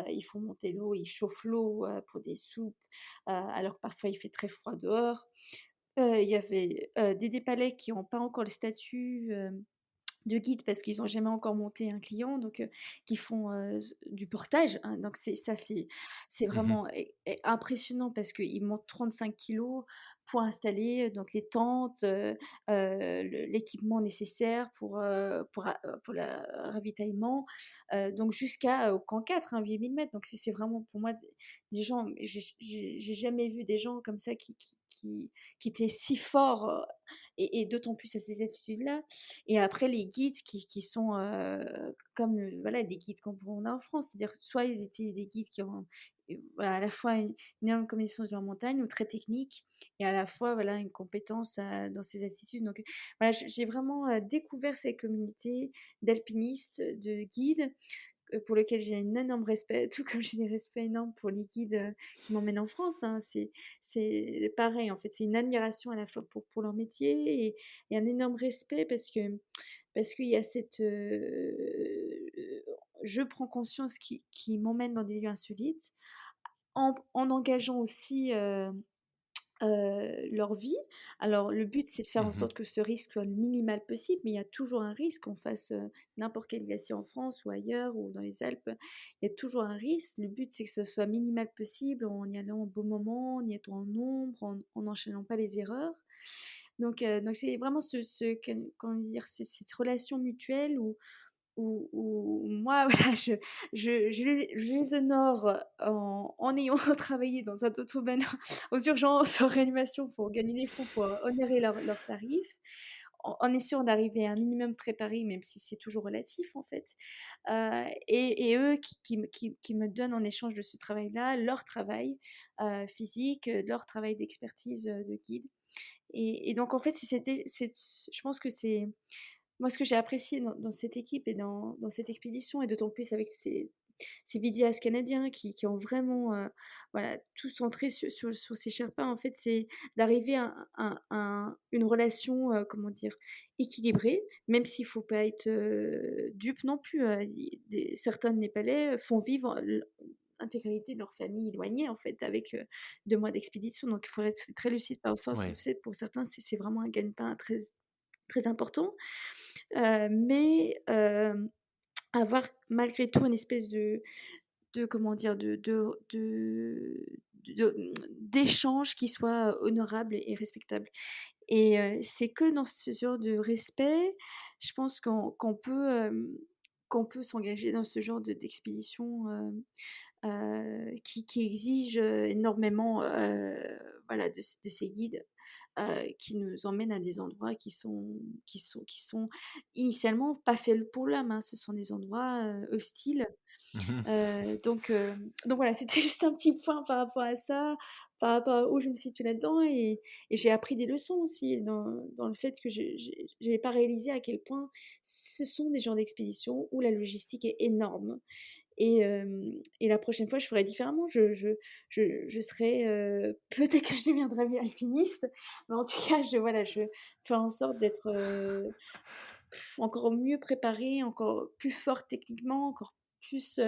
ils font monter l'eau, ils chauffent l'eau, pour des soupes, alors que parfois il fait très froid dehors. Il y avait, des Népalais qui ont pas encore le statut, de guide parce qu'ils ont jamais encore monté un client, donc qui font, du portage, hein, donc c'est Mmh. vraiment impressionnant parce qu'ils montent 35 kilos pour installer, donc les tentes, l'équipement nécessaire pour le ravitaillement, donc jusqu'à, au camp 4, hein, 8 000 m. Donc c'est vraiment pour moi des gens, mais j'ai jamais vu des gens comme ça qui étaient si forts, et d'autant plus à ces altitudes-là. Et après les guides qui sont, comme, voilà, des guides comme on a en France. C'est-à-dire soit ils étaient des guides qui ont, voilà, à la fois une énorme connaissance de la montagne ou très technique et à la fois, voilà, une compétence, dans ces altitudes. Donc voilà, j'ai vraiment, découvert cette communauté d'alpinistes, de guides, pour lesquels j'ai un énorme respect, tout comme j'ai des respects énormes pour les guides, qui m'emmènent en France, hein. C'est pareil, en fait, c'est une admiration à la fois pour leur métier et un énorme respect parce qu'il y a cette, je prends conscience qui m'emmène dans des lieux insolites, en engageant aussi, leur vie. Alors le but, c'est de faire en Mmh. sorte que ce risque soit le minimal possible, mais il y a toujours un risque qu'on fasse, n'importe quel glacier en France ou ailleurs ou dans les Alpes. Il y a toujours un risque. Le but, c'est que ce soit minimal possible en y allant au bon moment, en y étant en nombre, en n'enchaînant pas les erreurs. Donc c'est vraiment comment dire? C'est cette relation mutuelle où moi, voilà, je les honore en ayant travaillé dans un autre domaine aux urgences, en réanimation pour gagner des fonds pour honorer leurs tarifs, en essayant d'arriver à un minimum préparé, même si c'est toujours relatif, en fait. Et eux qui me donnent en échange de ce travail-là, leur travail, physique, leur travail d'expertise, de guide. Et donc en fait, c'est je pense que c'est moi ce que j'ai apprécié dans cette équipe et dans cette expédition, et d'autant plus avec ces vidéastes canadiens qui ont vraiment, voilà, tout centré sur ces Sherpas, en fait, c'est d'arriver à une relation, comment dire? Équilibrée, même s'il faut pas être, dupe non plus, certains Népalais font vivre l'intégralité de leur famille éloignée, en fait, avec, 2 mois d'expédition. Donc il faut être très lucide parfois sur le Ouais. fait, pour certains, c'est vraiment un gagne-pain très très important. Mais avoir malgré tout une espèce de comment dire? D'échange qui soit honorable et respectable. Et c'est que dans ce genre de respect, je pense qu'on peut s'engager dans ce genre d'expédition, qui exige, énormément, voilà, de ces guides, qui nous emmènent à des endroits qui sont initialement pas faits pour l'homme, hein. Ce sont des endroits, hostiles. Mmh. Donc voilà, c'était juste un petit point par rapport à ça, par rapport à où je me situe là-dedans. Et j'ai appris des leçons aussi dans le fait que j'avais pas réalisé à quel point ce sont des genres d'expéditions où la logistique est énorme. Et la prochaine fois, je ferai différemment. Je serai, peut-être que je deviendrai alpiniste, mais en tout cas, voilà, je fais en sorte d'être, encore mieux préparée, encore plus forte techniquement, encore plus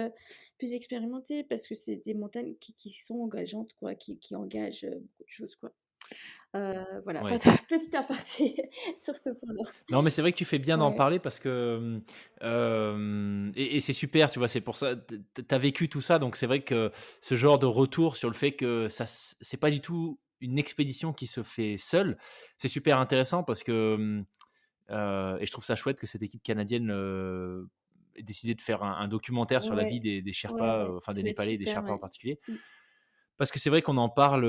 expérimentée, parce que c'est des montagnes qui sont engageantes, quoi, qui engagent, beaucoup de choses, quoi. Voilà, Ouais. petit aparté sur ce point-là. Non, mais c'est vrai que tu fais bien d'en Ouais, parler parce que, et c'est super, tu vois? C'est pour ça, tu as vécu tout ça, donc c'est vrai que ce genre de retour sur le fait que c'est pas du tout une expédition qui se fait seule, c'est super intéressant parce que, et je trouve ça chouette que cette équipe canadienne, ait décidé de faire un documentaire sur la vie ouais, des ouais, Sherpas, ouais, enfin ça des va être Népalais et des super, Sherpas en ouais. particulier. Mmh. Parce que c'est vrai qu'on en parle,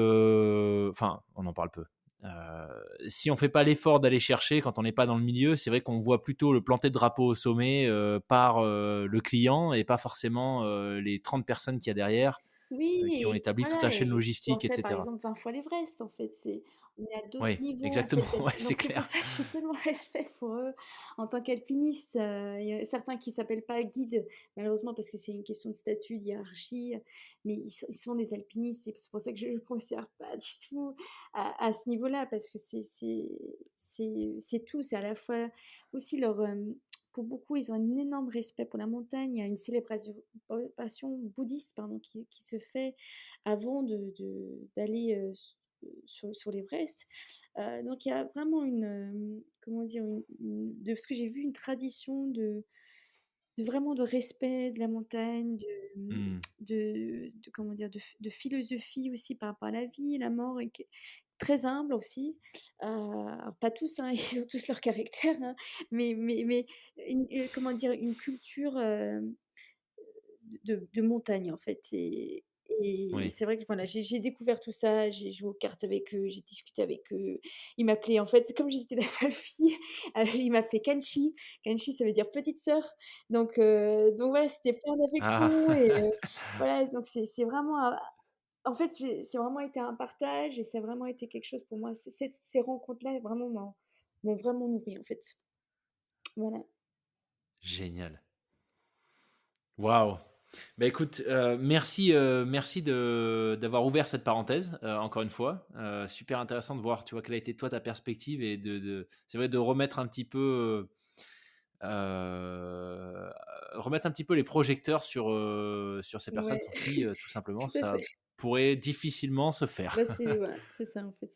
enfin, on en parle peu. Si on fait pas l'effort d'aller chercher quand on n'est pas dans le milieu, c'est vrai qu'on voit plutôt le planter de drapeau au sommet, par, le client et pas forcément, les 30 personnes qu'il y a derrière, Oui, qui ont et établi toute la voilà, chaîne et qui ont logistique et fait, par cetera. exemple, 20 fois l'Everest, en fait. On est à d'autres Oui, niveaux, en exactement, fait, ouais, c'est donc c'est pour clair. ça que j'ai tellement de respect pour eux en tant qu'alpinistes. Il y a certains qui s'appellent pas guides, malheureusement, parce que c'est une question de statut, de hiérarchie, mais ils sont des alpinistes, et c'est pour ça que je ne considère pas du tout à ce niveau-là, parce que c'est tout. C'est à la fois aussi pour beaucoup, ils ont un énorme respect pour la montagne. Il y a une célébration passion bouddhiste, pardon, qui se fait avant d'aller, sur l'Everest. Donc il y a vraiment comment dire? De ce que j'ai vu, une tradition de vraiment de respect de la montagne, Mmh. de comment dire? De philosophie aussi par rapport à la vie, la mort, et qui est très humble aussi. Alors pas tous, hein, ils ont tous leur caractère, hein, mais comment dire? Une culture, de montagne, en fait. Et Oui. c'est vrai que voilà, j'ai découvert tout ça, j'ai joué aux cartes avec eux, j'ai discuté avec eux. Ils m'appelaient, en fait, comme j'étais la seule fille, ils m'appelaient Kanchi. Kanchi, ça veut dire petite sœur. Donc voilà, c'était plein Ah! d'affection. Et voilà, donc c'est vraiment en fait, c'est vraiment été un partage, et ça a vraiment été quelque chose pour moi. Ces rencontres-là, vraiment, m'ont vraiment nourrie, en fait. Voilà. Génial. Waouh! Bah, écoute, merci d'avoir ouvert cette parenthèse, encore une fois. Super intéressant de voir, tu vois, quelle a été toi ta perspective et c'est vrai de remettre un petit peu, heu, remettre un petit peu les projecteurs sur ces personnes Ouais, sans qui, tout simplement, tout à ça fait. pourrait difficilement se faire. Bah, c'est voilà, c'est ça, en fait,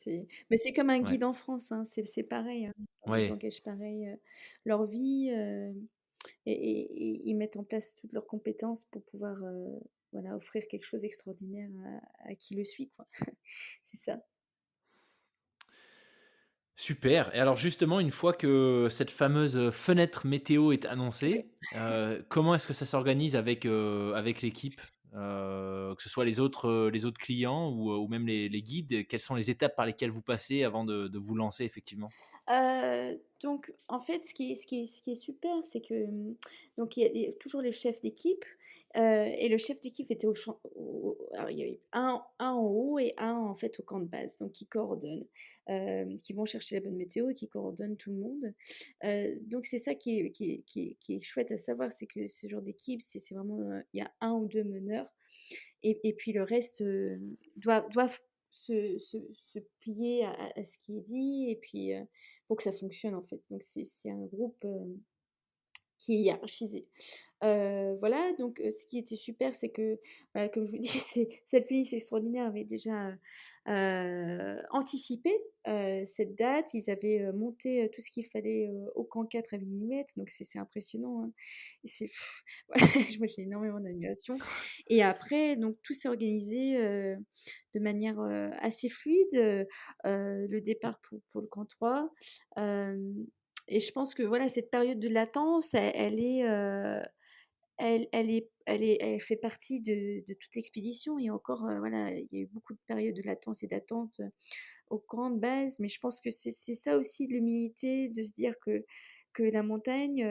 mais c'est comme un Ouais, guide en France, hein, c'est pareil, hein. Ils ouais. engagent pareil, leur vie, et ils mettent en place toutes leurs compétences pour pouvoir, voilà, offrir quelque chose d'extraordinaire à qui le suit, quoi. C'est ça. Super. Et alors justement, une fois que cette fameuse fenêtre météo est Oui. annoncée, comment est-ce que ça s'organise avec l'équipe? Que ce soit les autres clients ou même les guides, quelles sont les étapes par lesquelles vous passez avant de vous lancer effectivement? Donc en fait, ce qui est super, c'est que, donc toujours les chefs d'équipe, et le chef d'équipe était au champ au alors il y avait un en haut et un en fait au camp de base, donc qui coordonnent, qui vont chercher la bonne météo et qui coordonnent tout le monde. Donc c'est ça qui est chouette à savoir, c'est que ce genre d'équipe, c'est vraiment, il y a un ou 2 meneurs et puis le reste, doivent se plier à ce qui est dit et puis, pour que ça fonctionne, en fait. Donc c'est un groupe, qui est hiérarchisé. Voilà, donc ce qui était super, c'est que, voilà, comme je vous dis, cette Félix Extraordinaire avait déjà, anticipé, cette date. Ils avaient, monté, tout ce qu'il fallait, au camp 4 à millimètres, donc c'est impressionnant, hein. Et c'est voilà, moi j'ai énormément d'admiration et après donc tout s'est organisé, de manière, assez fluide, le départ pour le camp 3, hem et je pense que voilà, cette période de latence, elle est, elle fait partie de toute expédition et encore, voilà, il y a eu beaucoup de périodes de latence et d'attente, aux grandes bases, mais je pense que c'est ça aussi l'humilité de se dire que la montagne,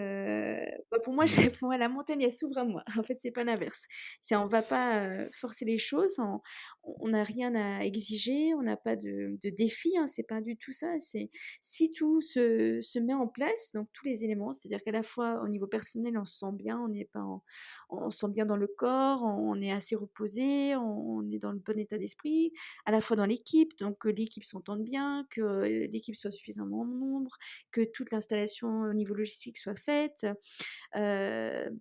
bah, pour moi, Mmh. pour moi, la montagne, elle s'ouvre à moi. En fait, c'est pas l'inverse. C'est on va pas, forcer les choses, on n'a rien à exiger, on n'a pas de défi, hein, c'est pas du tout ça. C'est si tout se met en place, donc tous les éléments, c'est-à-dire qu'à la fois au niveau personnel, on se sent bien, on n'est pas on se sent bien dans le corps, on est assez reposé, on est dans le bon état d'esprit, à la fois dans l'équipe, donc que l'équipe s'entende bien, que, l'équipe soit suffisamment en nombre, que toute l'installation au niveau logistique soit faite. Heu,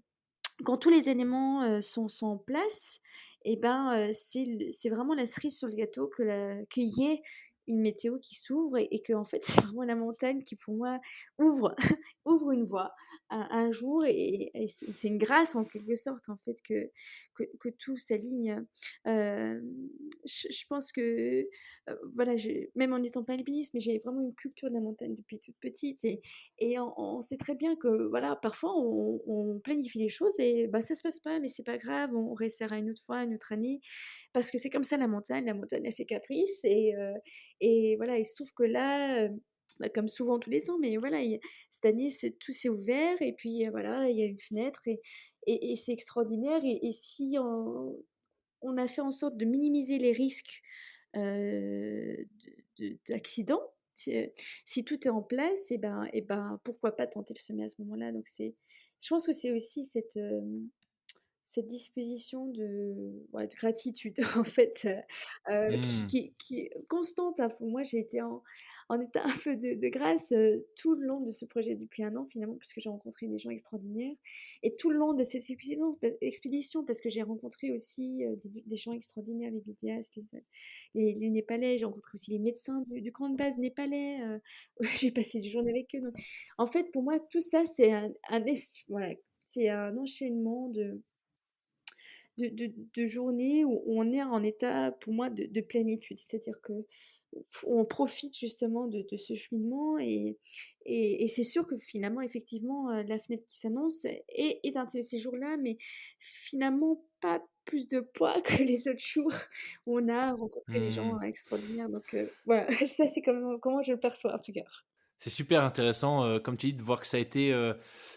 Quand tous les éléments, sont en place et ben, c'est vraiment la cerise sur le gâteau qu'il y ait une météo qui s'ouvre et qu'en fait, c'est vraiment la montagne qui, pour moi, ouvre ouvre une voie un jour et c'est une grâce en quelque sorte, en fait, que tout s'aligne. Je pense que, voilà, j'ai même en étant pas alpiniste, mais j'ai vraiment une culture de la montagne depuis toute petite et on sait très bien que, voilà, parfois on planifie les choses et bah, ça se passe pas, mais c'est pas grave, on réessaiera une autre fois, une autre année. Parce que c'est comme ça la montagne a ses caprices et voilà, il se trouve que là, bah, comme souvent tous les ans, mais voilà, cette année, tout s'est ouvert et puis, voilà, il y a une fenêtre et c'est extraordinaire et si on a fait en sorte de minimiser les risques, d'accidents. Si tout est en place et ben, pourquoi pas tenter le sommet à ce moment-là? Donc je pense que c'est aussi cette disposition de ouais, de gratitude en fait, Mmh. qui est constante, hein. Pour moi, j'ai été en état un peu de grâce, tout le long de ce projet depuis un an finalement, parce que j'ai rencontré des gens extraordinaires et tout le long de cette expédition parce que j'ai rencontré aussi, des gens extraordinaires, les vidéastes, les Népalais, j'ai rencontré aussi les médecins du camp de base népalais, j'ai passé des journées avec eux donc en fait, pour moi, tout ça, c'est voilà, c'est un enchaînement de journées où on est en état, pour moi, de plénitude. C'est-à-dire que on profite justement de ce cheminement et c'est sûr que finalement, effectivement, la fenêtre qui s'annonce est un de ces jours-là, mais finalement pas plus de poids que les autres jours où on a rencontré des gens Mmh. extraordinaires. Donc voilà, ça c'est comment je le perçois en tout cas. C'est super intéressant, comme tu dis, de voir que ça a été,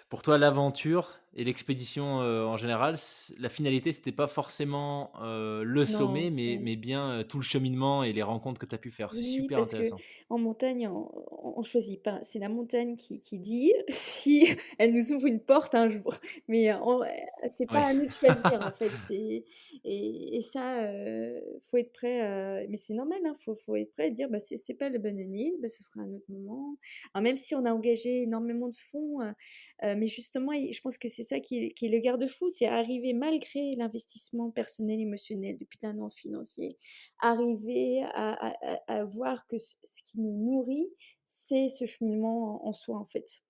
pour toi l'aventure et l'expédition, en général, la finalité, c'était pas forcément, le sommet, Non, non. mais bien, tout le cheminement et les rencontres que tu as pu faire. C'est Oui, super parce que intéressant. en montagne, on choisit pas. C'est la montagne qui dit si elle nous ouvre une porte un jour. Mais c'est pas Ouais. à nous de choisir en fait. Et ça, faut être prêt, mais c'est normal, hein, faut être prêt à dire: «Bah, c'est pas la bonne année, bah, ce sera un autre moment». Alors même si on a engagé énormément de fonds, mais justement je pense que c'est ça qui est le garde-fou, c'est arriver malgré l'investissement personnel, émotionnel depuis un an financier, arriver à voir que ce qui nous nourrit, c'est ce cheminement en soi, en fait.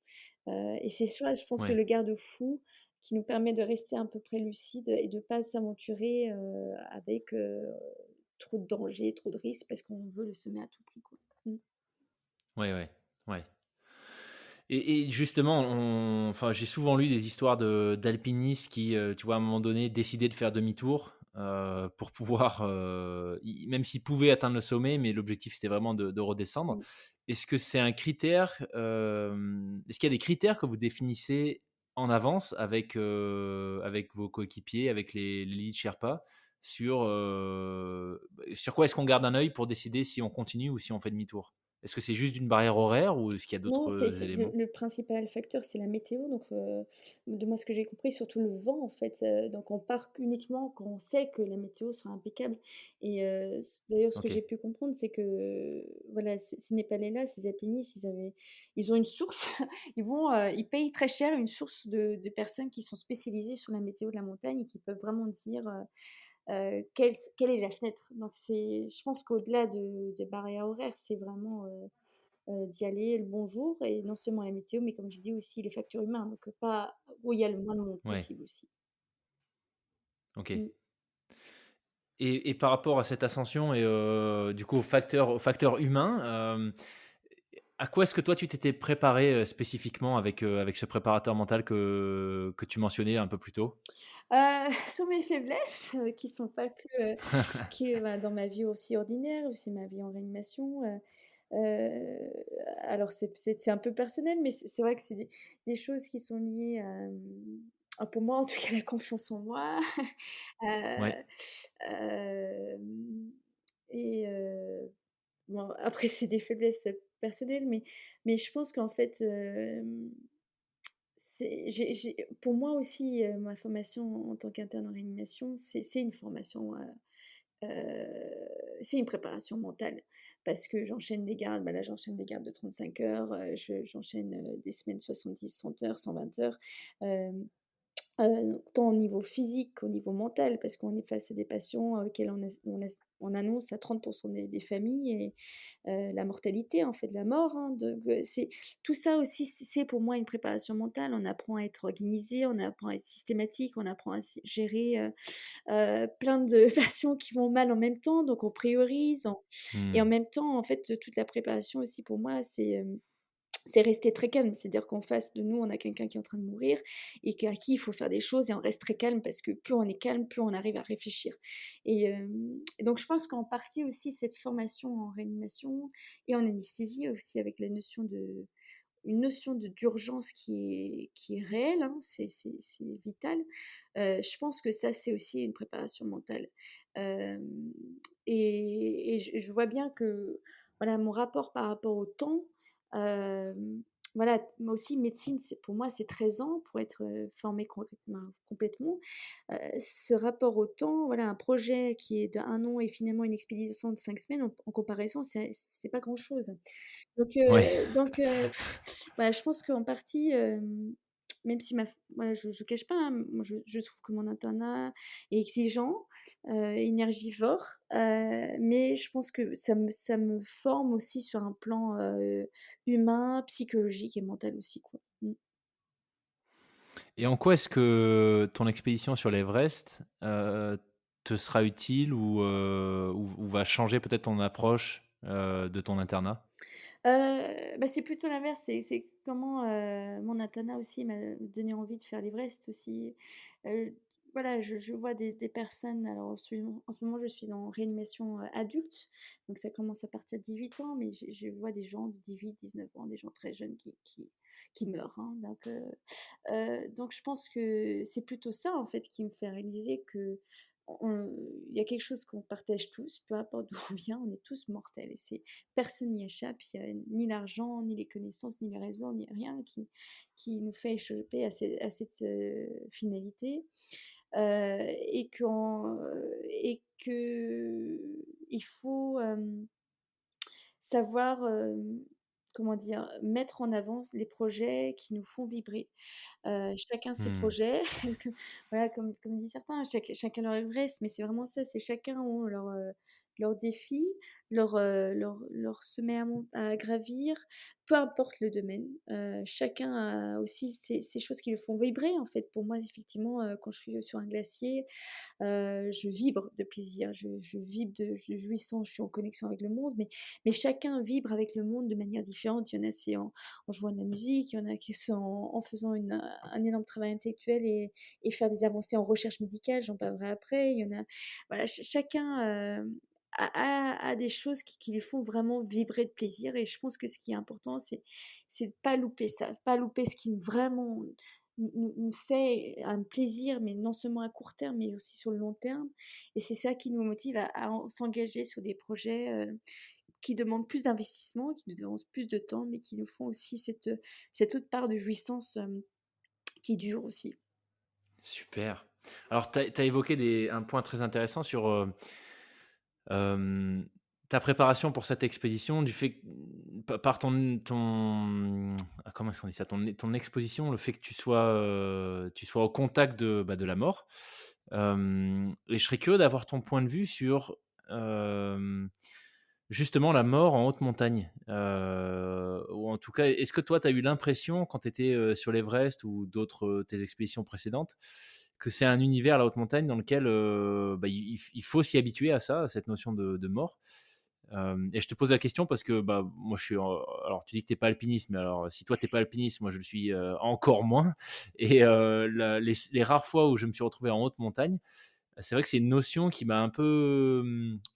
Et c'est ça, je pense que Ouais. le garde-fou qui nous permet de rester à peu près lucide et de pas s'aventurer, avec, trop de dangers, trop de risques parce qu'on veut le semer à tout prix, quoi. Mmh. Ouais, ouais, ouais. Et justement, enfin, j'ai souvent lu des histoires d'alpinistes qui, tu vois, à un moment donné, décidaient de faire demi-tour, pour pouvoir, même s'ils pouvaient atteindre le sommet, mais l'objectif, c'était vraiment de redescendre. Mmh. Est-ce que c'est un critère, est-ce qu'il y a des critères que vous définissez en avance avec vos coéquipiers, avec les lead Sherpas sur quoi est-ce qu'on garde un œil pour décider si on continue ou si on fait demi-tour? Est-ce que c'est juste d'une barrière horaire ou est-ce qu'il y a Non, d'autres, c'est éléments? le principal facteur, c'est la météo, donc de moi, ce que j'ai compris, surtout le vent, en fait, donc on part qu'uniquement quand on sait que la météo sera impeccable et d'ailleurs, ce que j'ai OK. pu comprendre, c'est que, voilà, ces Népalais-là, ces alpinistes, ils ont une source, ils payent très cher une source de personnes qui sont spécialisées sur la météo de la montagne et qui peuvent vraiment dire, quelle est la fenêtre. Donc je pense qu'au-delà des barrières horaires, c'est vraiment, d'y aller le bon jour et non seulement la météo, mais comme j'ai dit aussi les facteurs humains, donc pas où il y a le moins de monde Ouais, possible aussi. OK. Mmh. Et par rapport à cette ascension et du coup au facteur humain, à quoi est-ce que toi tu t'étais préparé, spécifiquement avec ce préparateur mental que tu mentionnais un peu plus tôt? Sur mes faiblesses, qui sont pas que, bah, dans ma vie aussi ordinaire, aussi ma vie en réanimation, alors c'est un peu personnel, mais c'est vrai que c'est des choses qui sont liées pour moi en tout cas, la confiance en moi. Ouais, Heu, hem et bon, après c'est des faiblesses, personnelles, mais je pense qu'en fait, pour moi aussi, ma formation en tant qu'interne en réanimation, c'est une formation, c'est une préparation mentale parce que j'enchaîne des gardes, bah, là, j'enchaîne des gardes de 35 heures, j'enchaîne, des semaines 70, 100 heures, 120 heures, hem tant au niveau physique qu'au niveau mental, parce qu'on est face à des patients, auxquels on annonce à 30 des familles et la mortalité, en fait, la mort, hein, c'est tout ça aussi, c'est pour moi une préparation mentale. On apprend à être organisé, on apprend à être systématique, on apprend à gérer, plein de patients qui vont mal en même temps, donc on priorise, et en mmh, même temps, en fait, toute la préparation aussi pour moi, c'est rester très calme, c'est-à-dire qu'en face de nous, on a quelqu'un qui est en train de mourir et à qui il faut faire des choses et on reste très calme parce que plus on est calme, plus on arrive à réfléchir et donc je pense qu'en partie aussi cette formation en réanimation et en anesthésie aussi avec la notion de une notion d'urgence qui est réelle, hein, c'est vital. Je pense que ça, c'est aussi une préparation mentale. Hem et je vois bien que, voilà, mon rapport par rapport au temps, hem, voilà, moi aussi médecine, c'est pour moi, c'est 13 ans pour être, formée complètement. Ce rapport au temps, voilà, un projet qui est d'1 an et finalement une expédition de 5 semaines, en comparaison, c'est pas grand-chose. Donc ouais. bah, je pense qu'en partie, même si voilà, je cache pas, hein, moi je trouve que mon internat est exigeant, énergivore, mais je pense que ça me forme aussi sur un plan, humain, psychologique et mental aussi, quoi. Mmh. Et en quoi est-ce que ton expédition sur l'Everest, te sera utile ou va changer peut-être ton approche, de ton internat? Bah, c'est plutôt l'inverse, c'est comment, mon internat aussi m'a donné envie de faire l'Everest aussi. Heu, voilà, je vois des personnes alors en ce moment, je suis en réanimation, adulte, donc ça commence à partir de 18 ans, mais je vois des gens de 18, 19 ans, des gens très jeunes qui meurent, hein, donc je pense que c'est plutôt ça, en fait, qui me fait réaliser que il y a quelque chose qu'on partage tous, peu importe d'où on vient, on est tous mortels et personne n'y échappe. Il y a ni l'argent, ni les connaissances, ni les réseaux, ni rien qui nous fait échapper à cette finalité, et qu'il faut, savoir, comment dire? Mettre en avant les projets qui nous font vibrer. Chacun ses Mmh. projets, que voilà, comme disent certains, chacun leur Everest, mais c'est vraiment ça, c'est chacun ont leur, leurs défis, leurs sommets à gravir, peu importe le domaine. Chacun a aussi ses choses qui le font vibrer, en fait. Pour moi, effectivement, quand je suis sur un glacier, je vibre de plaisir, je vibre de jouissance, je suis en connexion avec le monde, mais chacun vibre avec le monde de manière différente. Il y en a, c'est en jouant de la musique, il y en a qui sont en faisant un énorme travail intellectuel et faire des avancées en recherche médicale, j'en parlerai après. Il y en a, voilà, chacun a des choses qui les font vraiment vibrer de plaisir. Et je pense que ce qui est important, c'est de pas louper ça, pas louper ce qui vraiment nous fait un plaisir, mais non seulement à court terme, mais aussi sur le long terme. Et c'est ça qui nous motive à s'engager sur des projets qui demandent plus d'investissement, qui nous demandent plus de temps, mais qui nous font aussi cette autre part de jouissance qui dure aussi. Super. Alors, tu as évoqué un point très intéressant sur ta préparation pour cette expédition, du fait que, par comment est-ce qu'on dit ça? Ton exposition, le fait que tu sois au contact de la mort. Et je serais curieux d'avoir ton point de vue sur, justement la mort en haute montagne. Ou en tout cas, est-ce que toi, tu as eu l'impression quand tu étais, sur l'Everest ou d'autres, tes expéditions précédentes, que c'est un univers, la haute montagne, dans lequel, il faut s'y habituer à ça, à cette notion de mort? Et je te pose la question parce que, bah, moi je suis alors tu dis que tu es pas alpiniste, mais alors si toi tu es pas alpiniste, moi je le suis, encore moins. Et la les rares fois où je me suis retrouvé en haute montagne, c'est vrai que c'est une notion qui m'a un peu,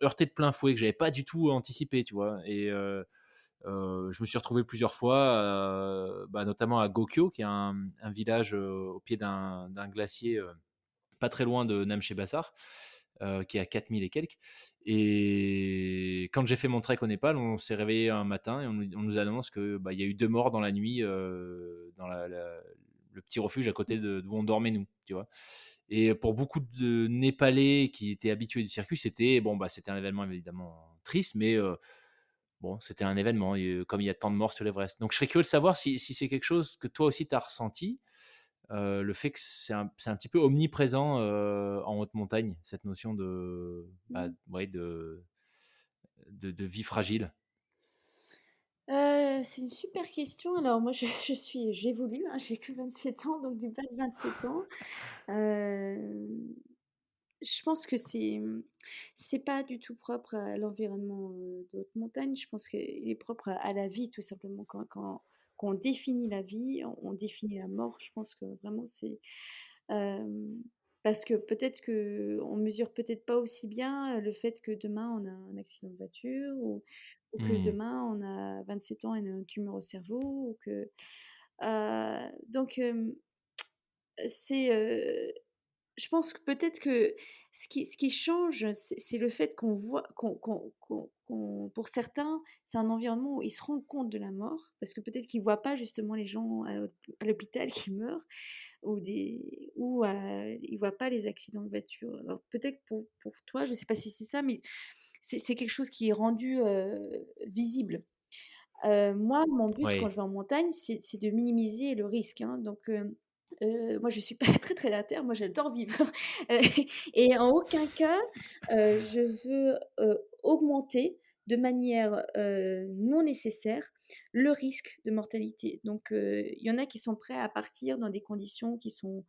heurté de plein fouet, que j'avais pas du tout anticipé, tu vois? Et je me suis retrouvé plusieurs fois, notamment à Gokyo, qui est un village, au pied d'un glacier, pas très loin de Namche Bassar, qui est à 4000 et quelques. Et quand j'ai fait mon trek au Népal, on s'est réveillé un matin et on nous annonce que il y a eu 2 morts dans la nuit, dans le petit refuge à côté d'où on dormait nous, tu vois. Et pour beaucoup de Népalais qui étaient habitués du circuit, c'était bon, c'était un événement évidemment triste, mais bon, c'était un événement, comme il y a tant de morts sur l'Everest. Donc je serais curieux de savoir si c'est quelque chose que toi aussi tu as ressenti, le fait que c'est un petit peu omniprésent, en haute montagne, cette notion Mmh. ouais, de vie fragile. C'est une super question. Alors moi, j'évolue, hein, j'ai que 27 ans, donc du pas de 27 ans. Hem, je pense que c'est pas du tout propre à l'environnement, de haute montagne. Je pense qu'il est propre à la vie tout simplement. Quand on définit la vie, on définit la mort. Je pense que vraiment hem, parce que peut-être qu'on mesure peut-être pas aussi bien, le fait que demain on a un accident de voiture ou que Mmh. demain on a 27 ans et une tumeur au cerveau ou que, donc c'est, je pense que peut-être que ce qui change, c'est le fait qu'on voit qu'on pour certains, c'est un environnement où ils se rendent compte de la mort, parce que peut-être qu'ils voient pas justement les gens à l'hôpital qui meurent ils voient pas les accidents de voiture. Alors peut-être pour toi, je sais pas si c'est ça, mais c'est quelque chose qui est rendu, visible. Moi, mon but quand Ouais. je vais en montagne, c'est de minimiser le risque, hein, donc moi je suis pas très terre, moi j'adore vivre, heu et en aucun cas, je veux, augmenter de manière, non nécessaire le risque de mortalité. Donc il y en a qui sont prêts à partir dans des conditions qui sont,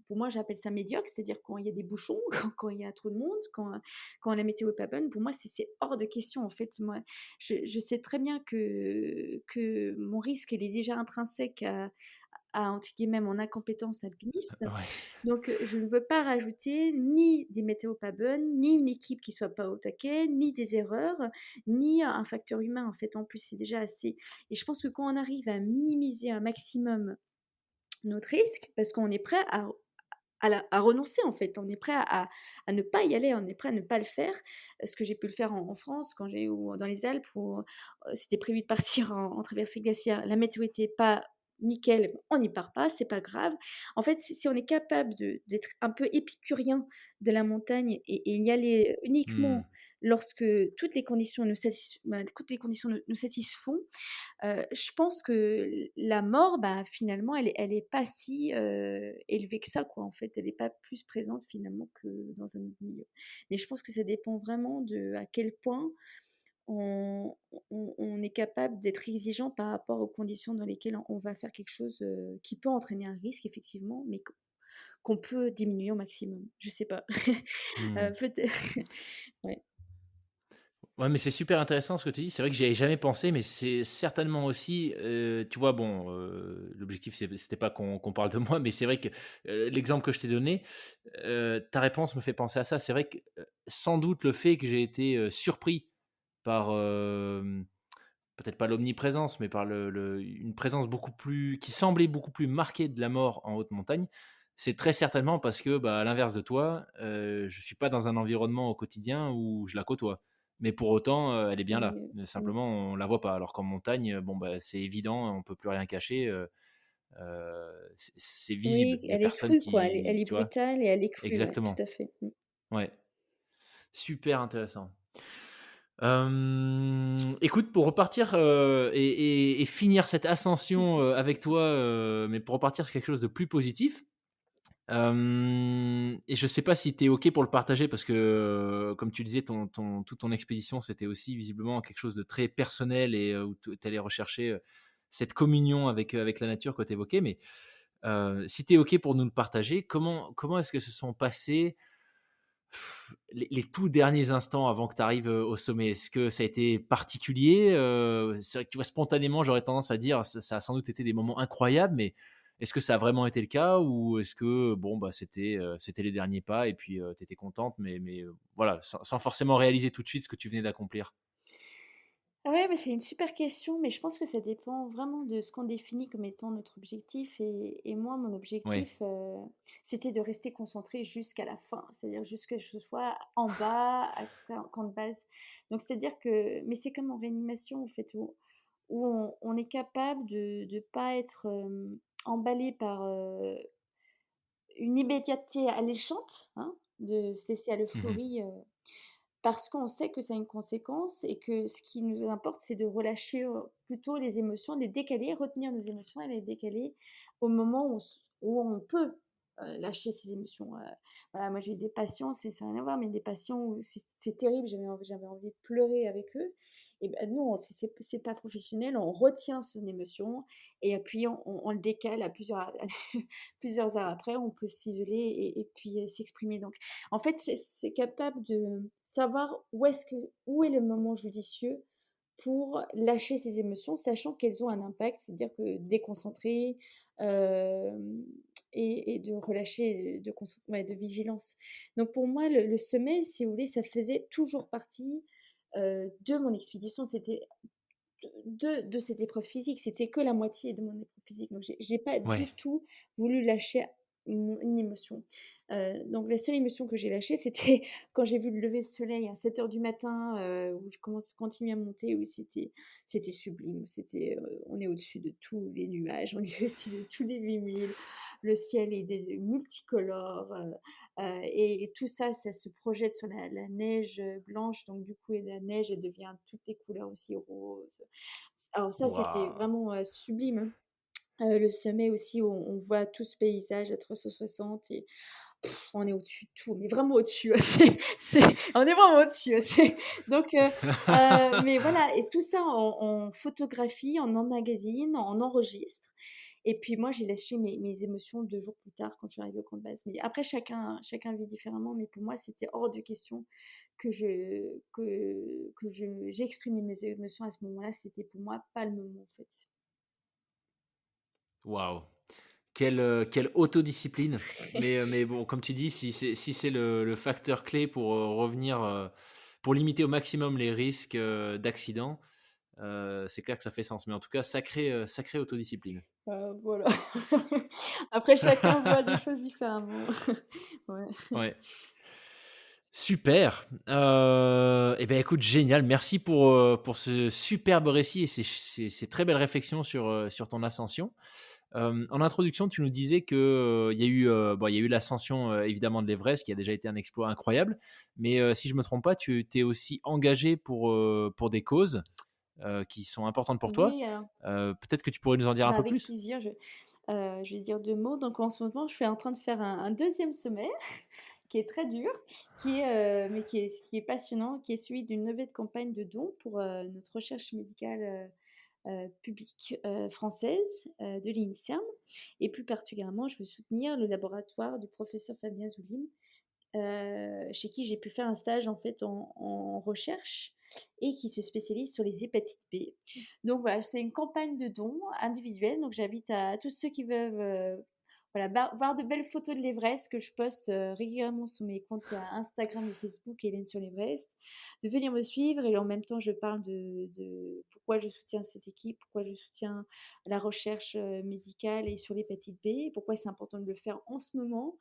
pour moi j'appelle ça médiocre, c'est-à-dire quand il y a des bouchons, quand il y a trop de monde, quand la météo est pas bonne. Pour moi c'est hors de question en fait. Moi je sais très bien que mon risque il est déjà intrinsèque à entre guillemets «mon incompétence alpiniste». Ouais. Donc je ne veux pas rajouter ni des météos pas bonnes, ni une équipe qui soit pas au taquet, ni des erreurs, ni un facteur humain en fait en plus, c'est déjà assez. Et je pense que quand on arrive à minimiser un maximum notre risque, parce qu'on est prêt à renoncer en fait, on est prêt à ne pas y aller, on est prêt à ne pas le faire. Ce que j'ai pu le faire en France quand j'ai ou dans les Alpes où, c'était prévu de partir en traversée glaciaire. La météo était pas nickel, on n'y part pas, c'est pas grave. En fait, si on est capable d'être un peu épicurien de la montagne et y aller Mmh. uniquement lorsque toutes les conditions nous satisfont, je pense que la mort, bah, finalement, elle est pas si, élevée que ça, quoi, en fait. Elle est pas plus présente, finalement, que dans un autre milieu. Mais je pense que ça dépend vraiment de à quel point on on est capable d'être exigeant par rapport aux conditions dans lesquelles on va faire quelque chose, qui peut entraîner un risque, effectivement, mais qu'on peut diminuer au maximum. Je sais pas. Mmh. Peut-être ouais. Ouais, mais c'est super intéressant ce que tu dis. C'est vrai que j'y avais jamais pensé, mais c'est certainement aussi, tu vois, bon, l'objectif c'était pas qu'on parle de moi, mais c'est vrai que, l'exemple que je t'ai donné, ta réponse me fait penser à ça. C'est vrai que, sans doute le fait que j'ai été, surpris par, peut-être pas l'omniprésence, mais par une présence beaucoup plus qui semblait beaucoup plus marquée de la mort en haute montagne, c'est très certainement parce que, bah, à l'inverse de toi, je suis pas dans un environnement au quotidien où je la côtoie. Mais pour autant, elle est bien là. Mmh. Simplement, on la voit pas. Alors qu'en montagne, bon, bah, c'est évident, on peut plus rien cacher, c'est visible. Oui, Il y a elle est personne crue, quoi. Elle qui est tu vois? brutale et elle est crue, ouais, tout Exactement. à fait. Mmh. Ouais, super intéressant. Écoute, pour repartir, et finir cette ascension, avec toi, mais pour repartir sur quelque chose de plus positif, et je sais pas si tu es OK pour le partager parce que, comme tu disais, toute ton expédition, c'était aussi visiblement quelque chose de très personnel et où tu allais rechercher, cette communion avec la nature que tu évoquais. Mais, si tu es OK pour nous le partager, comment est-ce que se sont passés les tout derniers instants avant que tu arrives, au sommet? Est-ce que ça a été particulier? C'est vrai que tu vois, spontanément, j'aurais tendance à dire ça a sans doute été des moments incroyables, mais est-ce que ça a vraiment été le cas? Ou est-ce que bon, bah, c'était les derniers pas et puis, tu étais contente, mais voilà, sans forcément réaliser tout de suite ce que tu venais d'accomplir? Ah ouais, bah, c'est une super question, mais je pense que ça dépend vraiment de ce qu'on définit comme étant notre objectif et moi, mon Ouais. objectif, c'était de rester concentrée jusqu'à la fin. C'est-à-dire jusque je sois en bas, à camp de base. Donc c'est-à-dire que mais c'est comme en réanimation, en fait, où on est capable de pas être, emballé par, une immédiateté alléchante, hein, de se laisser à Mmh. l'euphorie, parce qu'on sait que ça a une conséquence et que ce qui nous importe, c'est de relâcher, plutôt les émotions, de les décaler, retenir nos émotions et les décaler au moment où on peut, lâcher ses émotions, voilà, moi j'ai eu des patients, ça a rien à voir, mais des patients où c'est terrible, j'avais envie de pleurer avec eux et ben non, c'est pas professionnel, on retient son émotion et puis on le décale à plusieurs plusieurs heures après, on peut s'isoler et puis, s'exprimer donc en fait, c'est capable de savoir où est le moment judicieux pour lâcher ses émotions, sachant qu'elles ont un impact, c'est-à-dire que déconcentrer, hem et de relâcher, ouais, de vigilance. Donc pour moi, le sommeil, si vous voulez, ça faisait toujours partie, de mon expédition. C'était de cette épreuve physique, c'était que la moitié de mon épreuve physique. Donc j'ai pas Ouais. du tout voulu lâcher une émotion. Donc la seule émotion que j'ai lâchée, c'était quand j'ai vu le lever de soleil à 7 heures du matin, où je continue à monter, où c'était sublime. On est au-dessus de tous les nuages, on est au-dessus de tous les 8000. Le ciel est multicolore, et tout ça, ça se projette sur la neige, blanche. Donc du coup et la neige, elle devient toutes les couleurs aussi roses. Alors ça, c'était Waouh! vraiment, sublime, hein. Le sommet aussi où on voit tout ce paysage à 360 et on est au-dessus de tout, mais vraiment au-dessus, c'est on est vraiment au-dessus, donc mais voilà et tout ça on photographie, on emmagasine, on enregistre et puis moi j'ai lâché mes émotions 2 jours plus tard quand je suis arrivée au camp de base. Mais après chacun vit différemment, mais pour moi c'était hors de question que j'ai exprimé mes émotions à ce moment-là, c'était pour moi pas le moment en fait. Waouh! Quelle autodiscipline. Mais bon, comme tu dis, si c'est le facteur clé pour, revenir, pour limiter au maximum les risques, d'accident, c'est clair que ça fait sens. Mais en tout cas, sacrée autodiscipline. Voilà. Après chacun voit les choses différemment. Ouais. Ouais. Super, et ben, écoute, génial. Merci pour ce superbe récit et ces très belles réflexions sur ton ascension. En introduction, tu nous disais que, il y a eu, bon, il y a eu l'ascension, évidemment de l'Everest qui a déjà été un exploit incroyable. Mais, si je me trompe pas, tu t'es aussi engagé pour des causes, qui sont importantes pour toi. Oui, alors, Peut-être que tu pourrais nous en dire un bah, peu avec plus? plaisir, je vais dire 2 mots. Donc en ce moment, je suis en train de faire un 2e sommet qui est très dur, mais qui est passionnant, qui est celui d'une levée de campagne de dons pour, notre recherche médicale, publique, française, de l'INSERM, et plus particulièrement, je veux soutenir le laboratoire du professeur Fabien Zoulim, chez qui j'ai pu faire un stage en fait en recherche, et qui se spécialise sur les hépatites B. Donc voilà, c'est une campagne de dons individuelle, donc j'invite à tous ceux qui veulent, voilà, voir de belles photos de l'Everest que je poste, régulièrement sur mes comptes, Instagram et Facebook, Hélène sur l'Everest, de venir me suivre. Et en même temps je parle de pourquoi je soutiens cette équipe, pourquoi je soutiens la recherche, médicale et sur l'hépatite B, pourquoi c'est important de le faire en ce moment.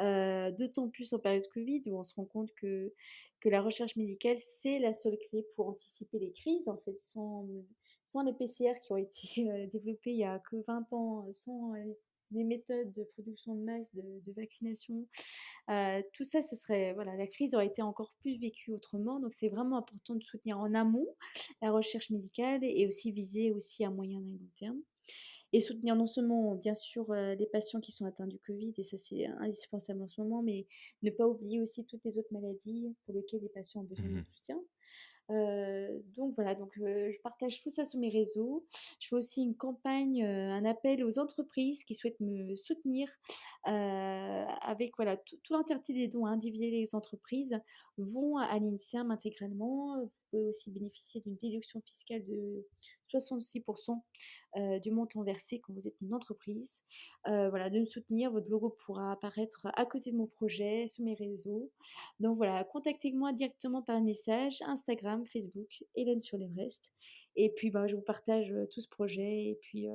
D'autant plus en période Covid où on se rend compte que la recherche médicale, c'est la seule clé pour anticiper les crises. En fait, sans les PCR qui ont été développés il y a que 20 ans, sans les méthodes de production de masse de vaccination, tout ça, ce serait, voilà, la crise aurait été encore plus vécue autrement. Donc, c'est vraiment important de soutenir en amont la recherche médicale et aussi viser aussi à moyen et long terme. Et soutenir non seulement, bien sûr, les patients qui sont atteints du Covid, et ça, c'est indispensable en ce moment, mais ne pas oublier aussi toutes les autres maladies pour lesquelles les patients ont besoin de Mmh. notre soutien. Donc voilà, je partage tout ça sur mes réseaux. Je fais aussi une campagne, un appel aux entreprises qui souhaitent me soutenir, avec voilà, tout l'entièreté des dons individuels des entreprises vont à l'INSERM intégralement. Vous pouvez aussi bénéficier d'une déduction fiscale de 66 du montant versé quand vous êtes une entreprise. Voilà, de me soutenir, votre logo pourra apparaître à côté de mon projet sur mes réseaux. Donc voilà, contactez-moi directement par message, Instagram, Facebook, Hélène sur l'Everest. Et puis, bah, je vous partage tout ce projet. Et puis,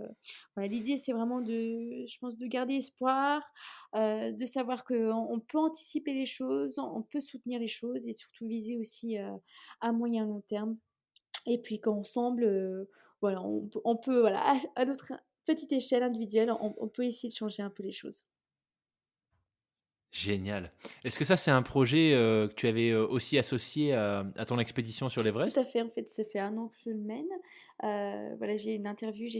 voilà, l'idée, c'est vraiment je pense, de garder espoir, de savoir qu'on peut anticiper les choses, on peut soutenir les choses, et surtout viser aussi à moyen long terme. Et puis, qu'ensemble, voilà, on peut, voilà, à notre petite échelle individuelle, on peut essayer de changer un peu les choses. Génial. Est-ce que ça, c'est un projet, que tu avais, aussi associé à ton expédition sur Tout à l'Everest? fait, en fait, ça fait 1 an que je le mène. Voilà, j'ai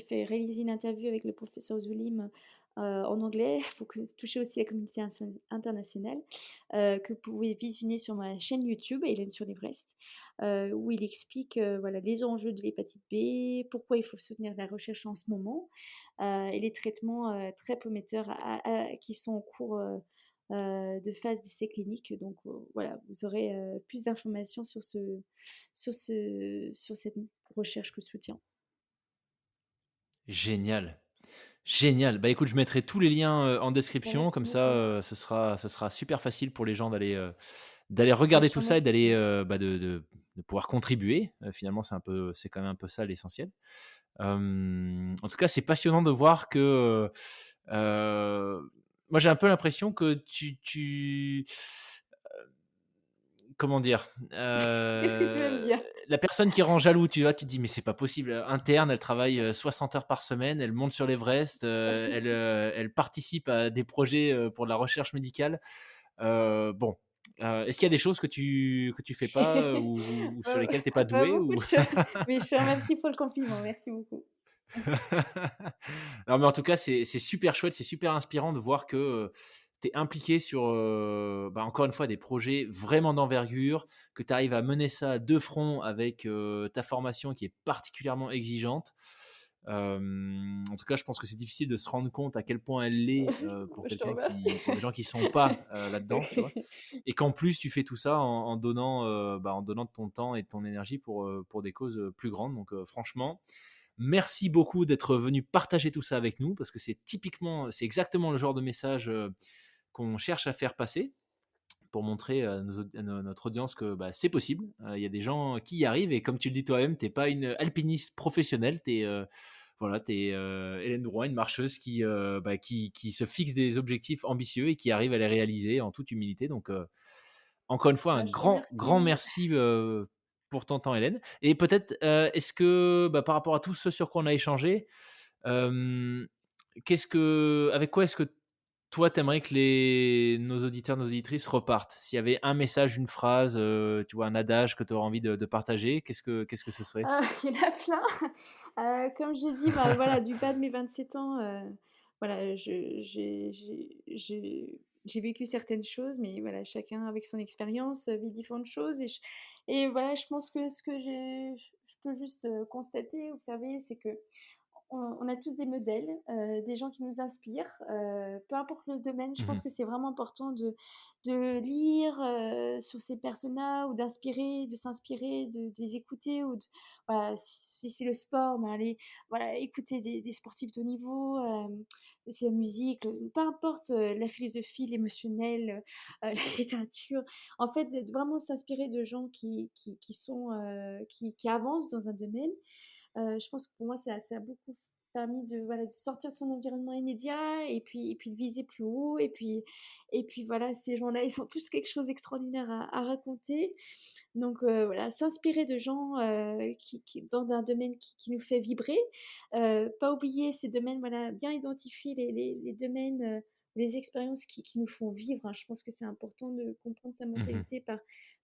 fait réaliser une interview avec le professeur Zulim, en anglais. Il faut toucher aussi la communauté internationale, que vous pouvez visionner sur ma chaîne YouTube, Hélène sur l'Everest, où il explique, voilà, les enjeux de l'hépatite B, pourquoi il faut soutenir la recherche en ce moment, et les traitements, très prometteurs qui sont en cours, de phase d'essai clinique. Donc voilà, vous aurez, plus d'informations sur cette recherche que je soutiens. Génial. Génial. Bah, écoute, je mettrai tous les liens, en Bah, description, merci comme ça, beaucoup. ce sera super facile pour les gens d'aller Bah, je regarder te tout ça et remercie. d'aller, bah, de pouvoir contribuer. Finalement, c'est quand même un peu ça l'essentiel. En tout cas, c'est passionnant de voir que, moi, j'ai un peu l'impression que comment dire? Qu'est-ce que tu veux me dire? La personne qui rend jaloux, tu vois? Tu te dis: «Mais c'est pas possible, interne, elle travaille, 60 heures par semaine, elle monte sur l'Everest, elle participe à des projets, pour de la recherche médicale». Bon, est-ce qu'il y a des choses que tu fais pas, ou sur Pas lesquelles tu es pas pas doué beaucoup ou? de choses, mais je te remercie pour le compliment. Merci beaucoup. Non, mais en tout cas, c'est super chouette, c'est super inspirant de voir que, tu es impliqué sur, bah, encore une fois, des projets vraiment d'envergure, que tu arrives à mener ça de front avec, ta formation qui est particulièrement exigeante. En tout cas, je pense que c'est difficile de se rendre compte à quel point elle l'est, Je te remercie. pour des gens qui sont pas, là-dedans, tu vois? Et qu'en plus tu fais tout ça en donnant, bah, en donnant de ton temps et de ton énergie pour des causes, plus grandes. Donc, franchement, merci beaucoup d'être venu partager tout ça avec nous parce que c'est exactement le genre de message, qu'on cherche à faire passer pour montrer à notre audience que, bah, c'est possible. Il y a des gens qui y arrivent et comme tu le dis toi-même, tu es pas une alpiniste professionnelle, tu es, voilà, tu es, Hélène Drouin, une marcheuse bah, qui se fixe des objectifs ambitieux et qui arrive à les réaliser en toute humilité. Donc, encore une fois, un Bah, je te grand, grand remercie. merci, pour ton temps, Hélène. Et peut-être, est-ce que, bah, par rapport à tout ce sur quoi on a échangé, hem, avec quoi est-ce que toi, t'aimerais que nos auditeurs, nos auditrices repartent? S'il y avait un message, une phrase, tu vois, un adage que tu aurais envie de partager, qu'est-ce que ce serait? Il y en a plein. Comme j'ai dit, bah, voilà, du bas de mes 27 ans, voilà, j'ai vécu certaines choses, mais voilà, chacun avec son expérience, vit différentes choses et voilà, je pense que ce que je peux juste, constater, observer, c'est que on a tous des modèles, des gens qui nous inspirent, peu importe le domaine. Je pense Mmh. que c'est vraiment important de lire, sur ces personnes-là ou d'inspirer, de s'inspirer, de les écouter ou de voilà, si c'est le sport, ben aller, voilà, écouter des sportifs de haut niveau, si c'est la musique, peu importe, la philosophie, l'émotionnel, la littérature. En fait, de vraiment s'inspirer de gens qui sont, qui avancent dans un domaine. Je pense que pour moi, ça a beaucoup permis de, voilà, de sortir de son environnement immédiat et puis de viser plus haut et puis voilà, ces gens-là, ils ont tous quelque chose d'extraordinaire à raconter. Donc voilà, s'inspirer de gens, qui dans un domaine qui nous fait vibrer. Pas oublier ces domaines, voilà, bien identifier les domaines, les expériences qui nous font vivre, hein. Je pense que c'est important de comprendre sa Mmh. mentalité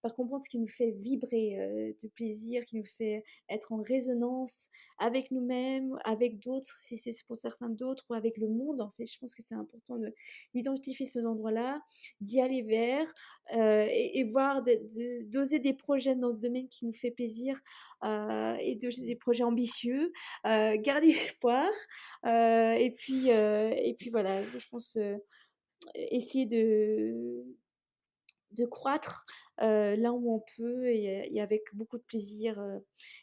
par comprendre ce qui nous fait vibrer, de plaisir, qui nous fait être en résonance avec nous-mêmes, avec d'autres, si c'est pour certains d'autres ou avec le monde, en fait. Je pense que c'est important d'identifier ces endroits-là, d'y aller vers, et voir d'oser des projets dans ce domaine qui nous fait plaisir, et d'oser des projets ambitieux, garder espoir, et puis voilà, je pense, essayer de croître, là où on peut et avec beaucoup de plaisir,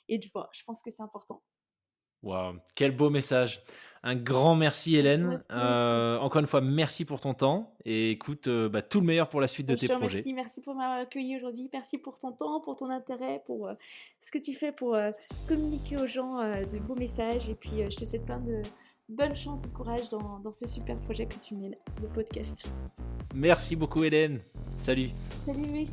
et de joie. Je pense que c'est important. Waouh, quel beau message. Un grand merci Je te Hélène. remercie, Loïc. Encore une fois, merci pour ton temps et écoute, tout le meilleur pour la suite de Je tes te projets. remercie, merci pour m'avoir accueilli aujourd'hui. Merci pour ton temps, pour ton intérêt, pour, ce que tu fais pour, communiquer aux gens, de beaux messages et puis, je te souhaite plein de bonne chance et de courage dans ce super projet que tu mènes, le podcast. Merci beaucoup Hélène. Salut. Salut Loïc.